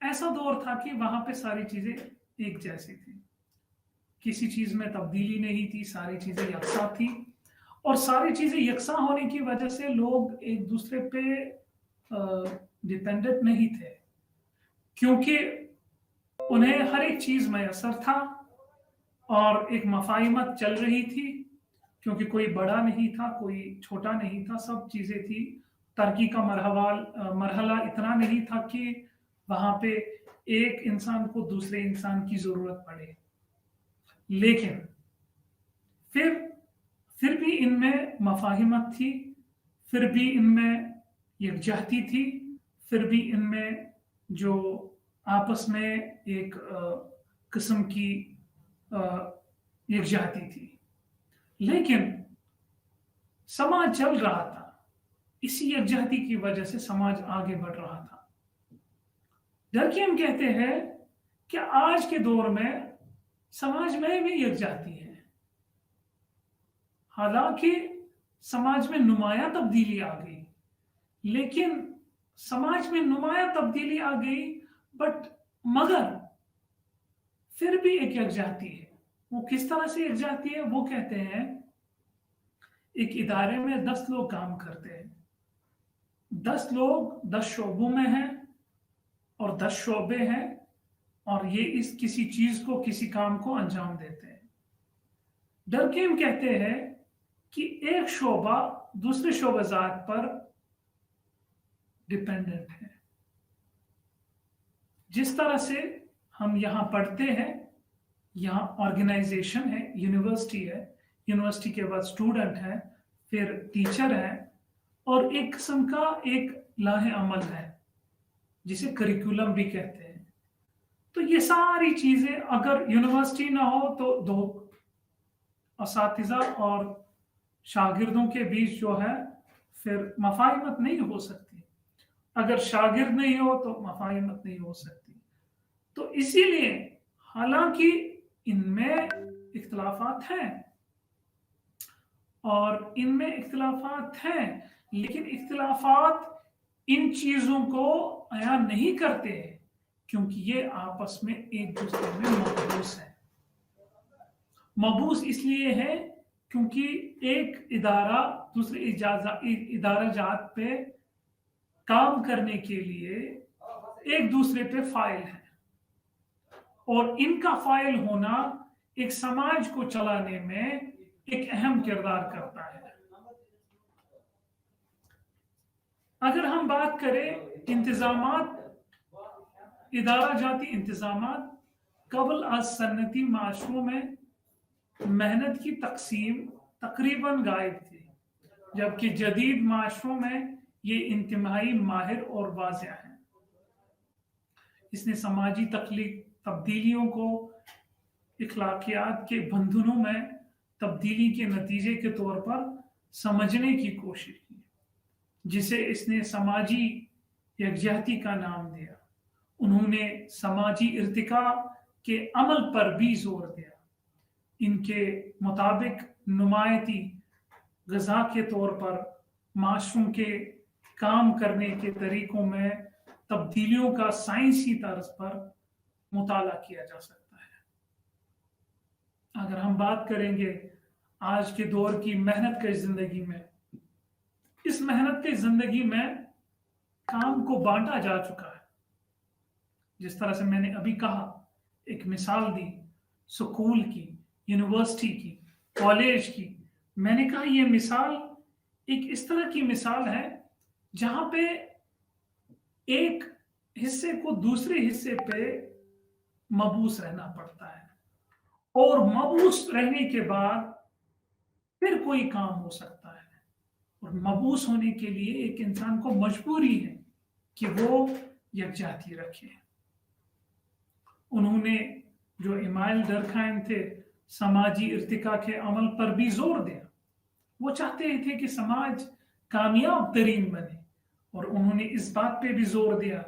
ऐसा दौर था कि वहां पे सारी चीजें एक जैसी थी, किसी चीज में तब्दीली नहीं थी, सारी चीजें यकसा थी। और सारी चीजें यकसा होने की वजह से लोग एक दूसरे पे डिपेंडेंट नहीं थे, क्योंकि उन्हें हर एक चीज मैसर था और एक मफाहिमत चल रही थी, क्योंकि कोई बड़ा नहीं था, कोई छोटा नहीं था, सब चीजें थी। तरक्की का मरहला इतना नहीं था कि वहां पे एक इंसान को दूसरे इंसान की जरूरत पड़े। लेकिन फिर भी इनमें मफाहिमत थी, फिर भी इनमें यकजहती थी, फिर भी इनमें जो आपस में एक किस्म की यकजहती थी। लेकिन समाज चल रहा था, इसी यकजहती की वजह से समाज आगे बढ़ रहा था। डरकहम कहते हैं कि आज के दौर में समाज में भी यकजहती है, हालांकि समाज में नुमाया तब्दीली आ गई, लेकिन समाज में नुमाया तब्दीली आ गई मगर फिर भी एक यकजहती है। वो किस तरह से यकजहती है? वो कहते हैं एक इदारे में 10 लोग काम करते हैं, 10 लोग 10 शोबों में हैं और 10 शोबे हैं, और ये इस किसी चीज को, किसी काम को अंजाम देते हैं। डरकहम कहते हैं कि एक शोबा दूसरे शोबाजात पर डिपेंडेंट है। जिस तरह से हम यहाँ पढ़ते हैं, यहाँ ऑर्गेनाइजेशन है, यूनिवर्सिटी है, यूनिवर्सिटी के बाद स्टूडेंट है, फिर टीचर है, और एक किस्म का एक लाहे अमल है जिसे करिकुलम भी कहते हैं। तो ये सारी चीजें, अगर यूनिवर्सिटी ना हो तो दो असातिज़ा और शागिर्दों के बीच जो है फिर मफाहिमत नहीं हो सकती। अगर शागिर्द नहीं हो तो मफाहिमत नहीं हो सकती। तो इसीलिए हालांकि इनमें इख्तिलाफात हैं और इनमें इख्तिलाफात हैं, लेकिन इख्तिलाफात इन चीजों को अया नहीं करते क्योंकि ये आपस में एक दूसरे में मबूस है। मबूस इसलिए है क्योंकि एक इदारा दूसरे इदारा जात पे काम करने के लिए एक दूसरे पे फाइल है, और इनका फाइल होना एक समाज को चलाने में एक अहम किरदार करता है। अगर हम बात करें इंतजामात, इदारा जाती इंतजामात कबल आज सन्नती माशरों में मेहनत की तकसीम तकरीबन गायब थी। जबकि जदीद माशरों में ये इंतहाई माहिर और वाज़ेह है। इसने समाजी तब्दीलियों को इखलाकियात के बंधनों में तब्दीली के नतीजे के तौर पर समझने की कोशिश की, जिसे इसने समाजी यकजहती का नाम दिया। उन्होंने समाजी इर्तिका के अमल पर भी जोर दिया। इनके मुताबिक नुमायती ग़िज़ा के तौर पर माशरों के काम करने के तरीकों में तब्दीलियों का साइंसी तर्ज पर मुताला किया जा सकता है। अगर हम बात करेंगे आज के दौर की मेहनत कश जिंदगी में, इस मेहनत की जिंदगी में काम को बांटा जा चुका है। जिस तरह से मैंने अभी कहा, एक मिसाल दी स्कूल की, यूनिवर्सिटी की, कॉलेज की। मैंने कहा ये मिसाल एक इस तरह की मिसाल है जहां पे एक हिस्से को दूसरे हिस्से पे मबूस रहना पड़ता है, और मबूस रहने के बाद फिर कोई काम हो सकता है। और मबूस होने के लिए एक इंसान को मजबूरी है कि वो यकजहती रखे। उन्होंने जो इमाइल डरखाइन थे, समाजी इर्तिका के अमल पर भी जोर दिया। वो चाहते थे कि समाज कामयाब तरीन बने, और उन्होंने इस बात पे भी जोर दिया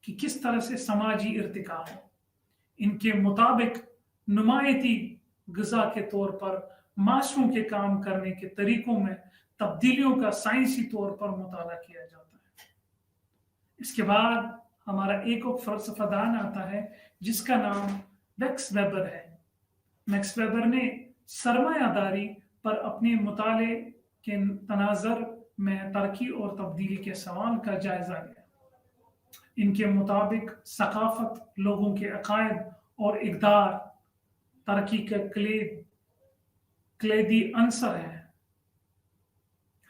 कि किस तरह से समाजी इर्तिका हो। इनके मुताबिक नुमायती ग़िज़ा के तौर पर माशरों के काम करने के तरीकों में तब्दीलियों का साइंसी तौर पर मुताला किया जाता है। इसके बाद हमारा एक और फलसफादान आता है जिसका नाम मैक्स वेबर है। मैक्स वेबर ने सरमायादारी पर अपने मुताले के तनाज़र में तरक्की और तब्दीली के सवाल का जायजा लिया। इनके मुताबिक सकाफत, लोगों के अकायद और इक़दार तरक्की का कलीदी अंसर है।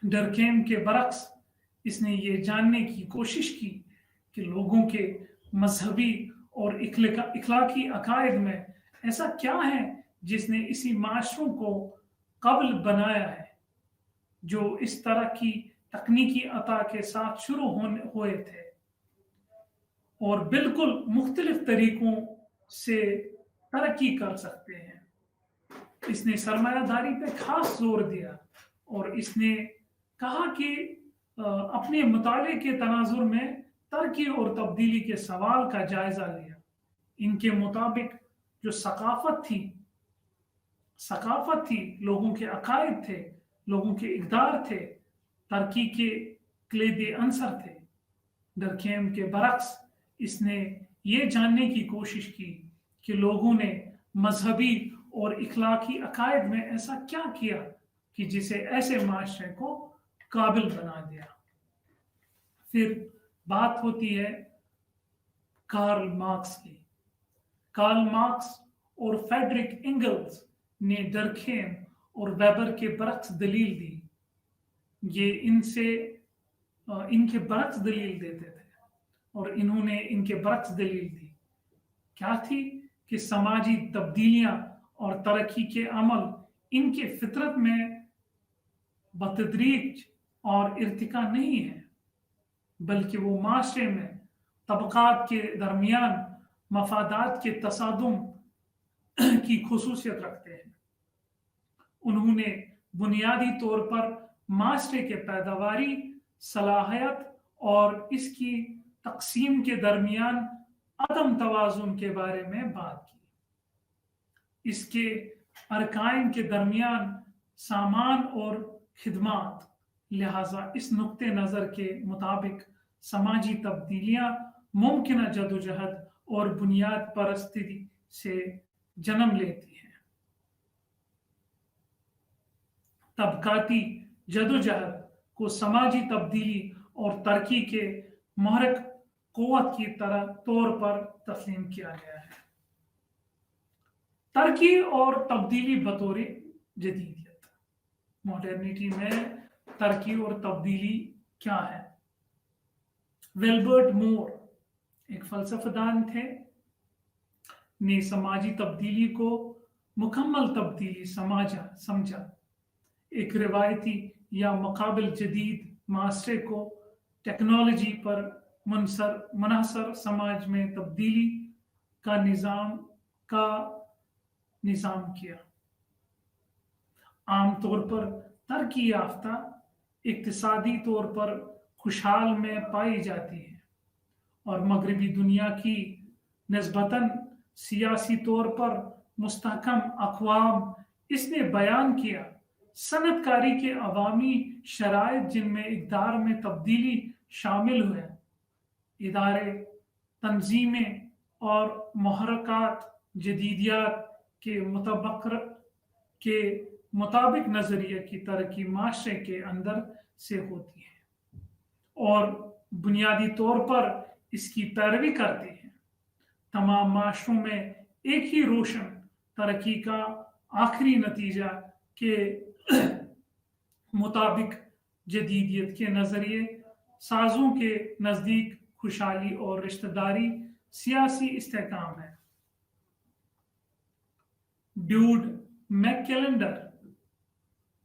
डरखेम के बरक्स इसने ये जानने की कोशिश की कि लोगों के मजहबी और इखलाकी अकायद में ऐसा क्या है जिसने इसी माशरों को काबिल बनाया है, जो इस तरह की तकनीकी अता के साथ शुरू हुए थे और बिल्कुल मुख्तलिफ तरीकों से तरक्की कर सकते हैं। इसने सरमायादारी पे खास जोर दिया और इसने कहा कि अपने मुताले के तनाजुर में तरक्की और तब्दीली के सवाल का जायजा लिया। इनके मुताबिक जो सकाफत थी, लोगों के अकायद थे, लोगों के इक़दार थे, तरक्की के कलीदी अंसर थे। डरखेम के बरक्स इसने ये जानने की कोशिश की कि लोगों ने मजहबी और इखलाकी अकायद में ऐसा क्या किया कि जिसे ऐसे माशरे को काबिल बना दिया। फिर बात होती है कार्ल मार्क्स की। कार्ल मार्क्स और फ्रेडरिक एंगल्स ने डरखेम और वेबर के बरक्स दलील दी। ये इनके बरक्स दलील देते थे और इन्होंने इनके बरक्स दलील दी। क्या थी कि समाजी तब्दीलियां और तरक्की के अमल इनके फितरत में बतदरीज और इर्तिका नहीं है, बल्कि वो माशरे में तबकात के दरमियान मफादात के तसादुम की खुसूसियत रखते हैं। उन्होंने बुनियादी तौर पर माशरे के पैदावारी सलाहियत और इसकी तकसीम के दरमियान अदम तवाजुन के बारे में बात की। इसके अरकान के दरमियान सामान और खिदमात। लिहाजा इस नुक्ते नज़र के मुताबिक समाजी तब्दीलियां मुमकिन जदोजहद और बुनियाद परस्ती से जन्म लेती हैं। तबकाती जदोजहद को समाजी तब्दीली और तरक्की के महरक क़ुव्वत की तरह तौर पर तस्लीम किया गया है। तरक्की और तब्दीली बतौर जदीदियत। मॉडर्निटी में तरक्की और तब्दीली क्या है? विल्बर्ट मोर एक फलसफेदान थे, ने समाजी तब्दीली को मुकम्मल तब्दीली समझा। एक रिवायती या मुकाबिल जदीद माशरे को टेक्नोलॉजी पर मुनहसर समाज में तब्दीली का निज़ाम किया। आमतौर पर तरक्की याफ्ता इक्तिसादी तौर पर खुशहाल में पाई जाती है और मगरबी दुनिया की निस्बतन सियासी तौर पर मुस्तहकम अक़वाम। इसने बयान किया सनतकारी के अवामी शराइत जिनमें इक़दार में तब्दीली शामिल हुए, इदारे, तंजीमें और महरकात जदीदियात के मुताबिक नज़रिए की तरक्की माशरे के अंदर से होती है और बुनियादी तौर पर इसकी पैरवी करती है। तमाम माशरों में एक ही रोशन तरक्की का आखिरी नतीजा के मुताबिक जदीदियत के नज़रिए साजों के नज़दीक खुशहाली और रिश्तेदारी सियासी इस्तेहकाम है। ड्यूड मैककेलेंडर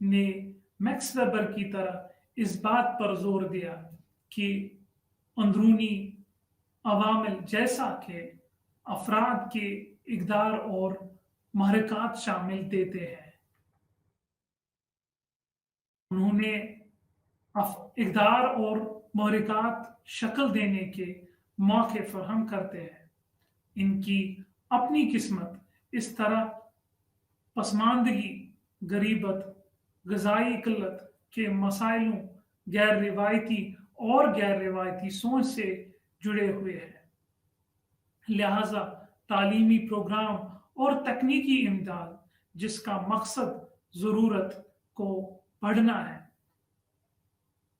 ने मैक्स वेबर की तरह इस बात पर जोर दिया कि अंदरूनी अवामिल जैसा कि अफराद के इक़दार और महरकात शामिल देते हैं, उन्होंने इक़दार और महरकात शक्ल देने के मौके फराहम करते हैं। इनकी अपनी किस्मत इस तरह पसमानदगी, गरीबत, ग़िज़ाई किल्लत के मसाइलों, गैर रिवायती सोच से जुड़े हुए हैं। लिहाजा तालीमी प्रोग्राम और तकनीकी इमदाद जिसका मकसद ज़रूरत को पढ़ना है,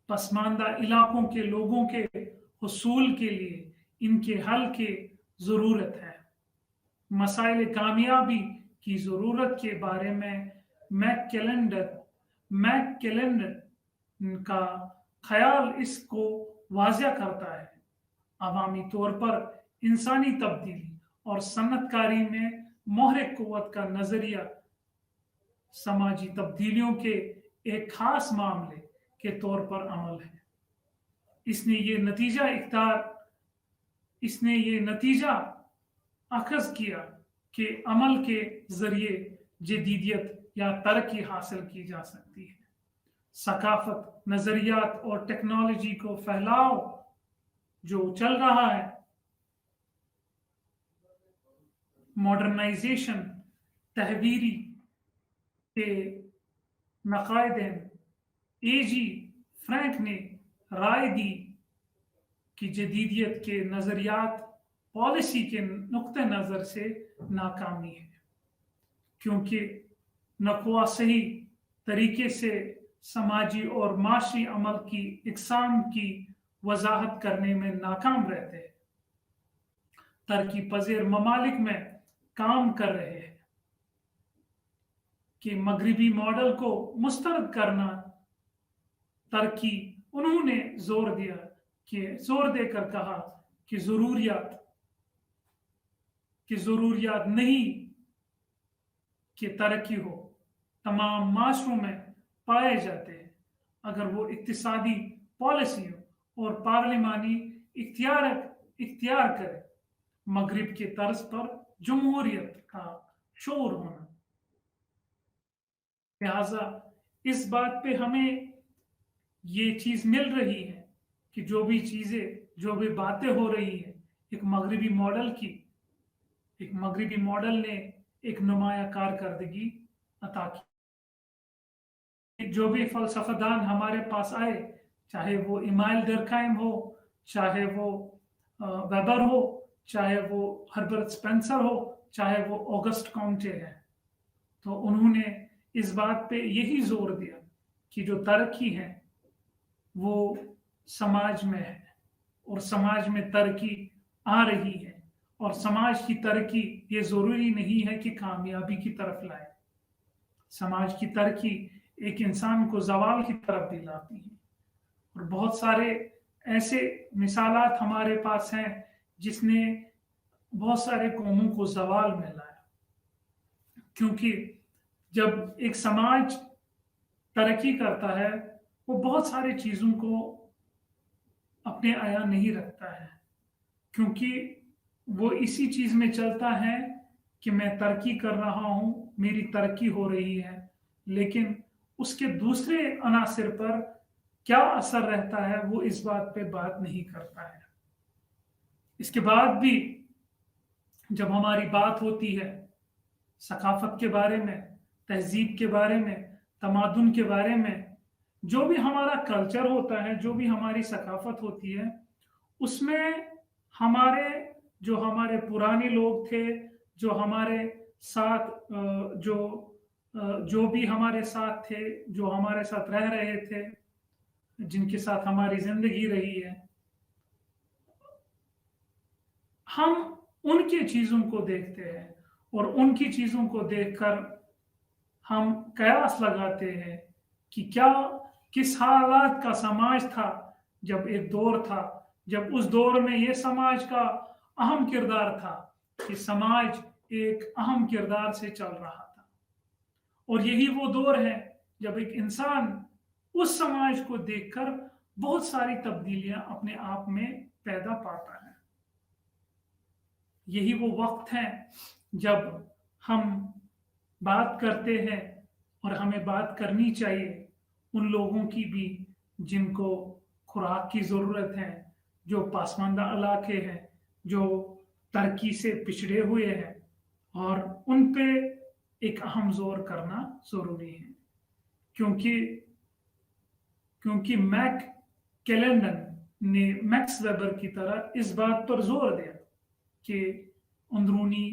पसमानदा इलाकों के लोगों के हुसूल के लिए इनके हल की ज़रूरत है। मसाइल कामयाबी की ज़रूरत के बारे में मैककेलेंडर का ख्याल इसको वाज़िया करता है। अवामी तौर पर इंसानी तब्दीली और सनतकारी में मोहरक क़ुव्वत का नज़रिया समाजी तब्दीलियों के एक ख़ास मामले के तौर पर अमल है। इसने ये नतीजा अखज़ किया कि अमल के ज़रिए जदीदियत या तरक्की हासिल की जा सकती है। सकाफत, नज़रियात और टेक्नोलॉजी को फैलाव जो चल रहा है, मॉडर्नाइजेशन तहवीरी के नकायदेन एजी फ्रैंक ने राय दी कि जदीदियत के नज़रियात पॉलिसी के नुक्ते नज़र से नाकामी है, क्योंकि नक़वा सही तरीके से समाजी और माशी अमल की इकसाम की वजाहत करने में नाकाम रहते हैं। तरक्की पज़ीर ममालिक में काम कर रहे हैं कि मगरिबी मॉडल को मुस्तरद करना तरक्की। उन्होंने जोर देकर कहा कि ज़रूरियात नहीं कि तरक्की हो, तमाम माशरों में पाए जाते हैं अगर वो इक्तिसादी पॉलिसी और पार्लिमानी इख्तियार करे। मगरिब के तर्ज पर जमहूरियत का शोर होना। लिहाजा इस बात पे हमें ये चीज़ मिल रही है कि जो भी बातें हो रही है, एक मगरिबी मॉडल ने एक नुमाया कारकर्दगी अता की। जो भी फ़लसफ़ादान हमारे पास आए, चाहे वो इमाइल डर्कहाइम हो, चाहे वो वेबर हो, चाहे वो हर्बर्ट स्पेंसर हो, चाहे वो ऑगस्ट कॉम्टे है, तो उन्होंने इस बात पे यही जोर दिया कि जो तरक्की है वो समाज में है और समाज में तरक्की आ रही है, और समाज की तरक्की ये ज़रूरी नहीं है कि कामयाबी की तरफ लाए। समाज की तरक्की एक इंसान को ज़वाल की तरफ भी लाती है, और बहुत सारे ऐसे मिसालात हमारे पास हैं जिसने बहुत सारे कौमों को ज़वाल में लाया। क्योंकि जब एक समाज तरक्की करता है वो बहुत सारी चीज़ों को अपने आया नहीं रखता है, क्योंकि वो इसी चीज़ में चलता है कि मैं तरक्की कर रहा हूँ, मेरी तरक्की हो रही है, लेकिन उसके दूसरे अनासिर पर क्या असर रहता है वो इस बात पे बात नहीं करता है। इसके बाद भी जब हमारी बात होती है सकाफत के बारे में, तहजीब के बारे में, तमादुन के बारे में, जो भी हमारा कल्चर होता है, जो भी हमारी सकाफत होती है, उसमें जो हमारे पुराने लोग थे, जो हमारे साथ जो भी हमारे साथ थे, जो हमारे साथ रह रहे थे, जिनके साथ हमारी जिंदगी रही है, हम उनकी चीजों को देखते हैं और उनकी चीजों को देखकर हम कयास लगाते हैं कि किस हालात का समाज था जब एक दौर था, जब उस दौर में ये समाज का अहम किरदार था, कि समाज एक अहम किरदार से चल रहा था। और यही वो दौर है जब एक इंसान उस समाज को देखकर बहुत सारी तब्दीलियां अपने आप में पैदा पाता है। यही वो वक्त है जब हम बात करते हैं और हमें बात करनी चाहिए उन लोगों की भी जिनको खुराक की ज़रूरत है, जो पासमानदा इलाके हैं, जो तरक्की से पिछड़े हुए हैं, और उन पे एक अहम जोर करना ज़रूरी है। क्योंकि मैक कैलेंडन ने मैक्स वेबर की तरह इस बात पर जोर दिया कि अंदरूनी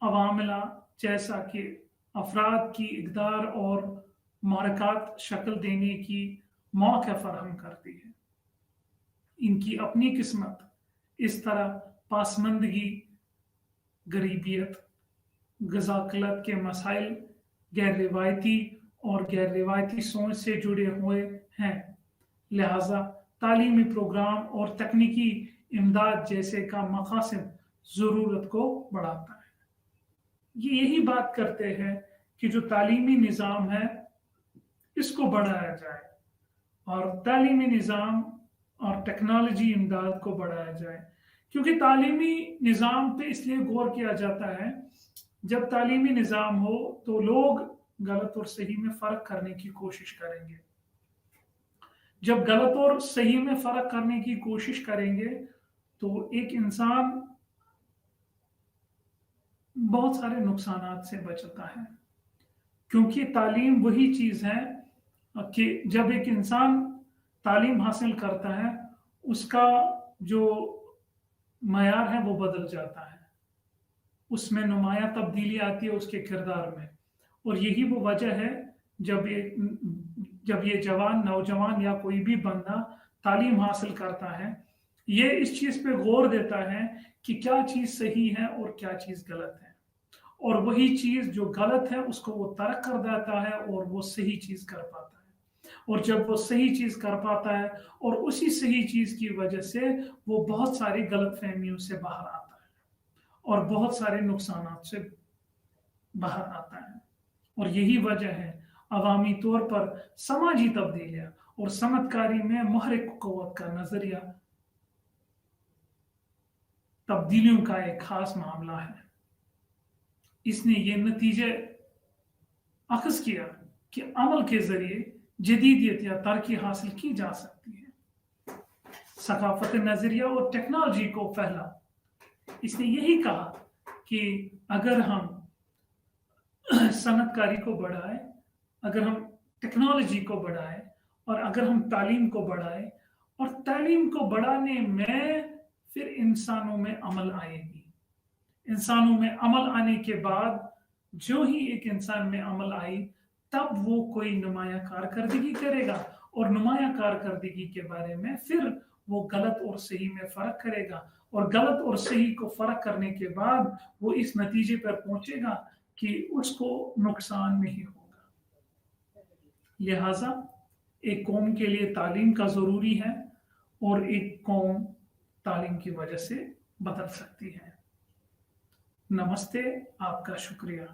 अवामिला जैसा कि अफराद की इक़दार और महरक़ात शक्ल देने की मौक़ा फराहम करती है। इनकी अपनी किस्मत इस तरह पासमंदगी, गरीबियत, गज़ाक़लत के मसाइल, गैर रिवायती सोच से जुड़े हुए हैं। लिहाजा तालीमी प्रोग्राम और तकनीकी इमदाद जैसे का मकासद ज़रूरत को बढ़ाता है। ये यही बात करते हैं कि जो तालीमी निज़ाम है इसको बढ़ाया जाए और तालीमी निज़ाम और टेक्नोलॉजी इमदाद को बढ़ाया जाए। क्योंकि तालीमी निज़ाम पे इसलिए गौर किया जाता है, जब तालीमी निज़ाम हो तो लोग गलत और सही में फ़र्क करने की कोशिश करेंगे। जब गलत और सही में फ़र्क करने की कोशिश करेंगे तो एक इंसान बहुत सारे नुकसानात से बचता है। क्योंकि तालीम वही चीज़ है कि जब एक इंसान तालीम हासिल करता है, उसका जो मयार है वो बदल जाता है, उसमें नुमायां तब्दीली आती है उसके किरदार में। और यही वो वजह है जब ये नौजवान या कोई भी बंदा तालीम हासिल करता है, ये इस चीज़ पे गौर देता है कि क्या चीज़ सही है और क्या चीज़ गलत है, और वही चीज़ जो गलत है उसको वो तर्क कर देता है और वो सही चीज़ कर पाता है। और जब वो सही चीज़ कर पाता है और उसी सही चीज़ की वजह से वो बहुत सारी गलतफहमियों से बाहर आता है और बहुत सारे नुकसानात से बाहर आता है। और यही वजह है अवामी तौर पर समाजी तब्दीलियां और समझकारी में मुहर्रिक क़ुव्वत का नजरिया तब्दीलियों का एक खास मामला है। इसने ये नतीजे अखज़ किया कि अमल के जरिए जदीदियत या तरक्की हासिल की जा सकती है। सकाफत नजरिया और टेक्नोलॉजी को फैला। इसने यही कहा कि अगर हम सनतकारी को बढ़ाएं, अगर हम टेक्नोलॉजी को बढ़ाएं और अगर हम तालीम को बढ़ाएं, और तालीम को बढ़ाने में फिर इंसानों में अमल आएगी। इंसानों में अमल आने के बाद जो ही एक इंसान में अमल आई, तब वो कोई नुमाया कारकर्दगी करेगा और नुमाया कारकर्दगी के बारे में फिर वो गलत और सही में फ़र्क करेगा, और गलत और सही को फ़र्क करने के बाद वो इस नतीजे पर पहुंचेगा कि उसको नुकसान नहीं होगा। लिहाजा एक कौम के लिए तालीम का ज़रूरी है और एक कौम तालीम की वजह से बदल सकती है। नमस्ते, आपका शुक्रिया।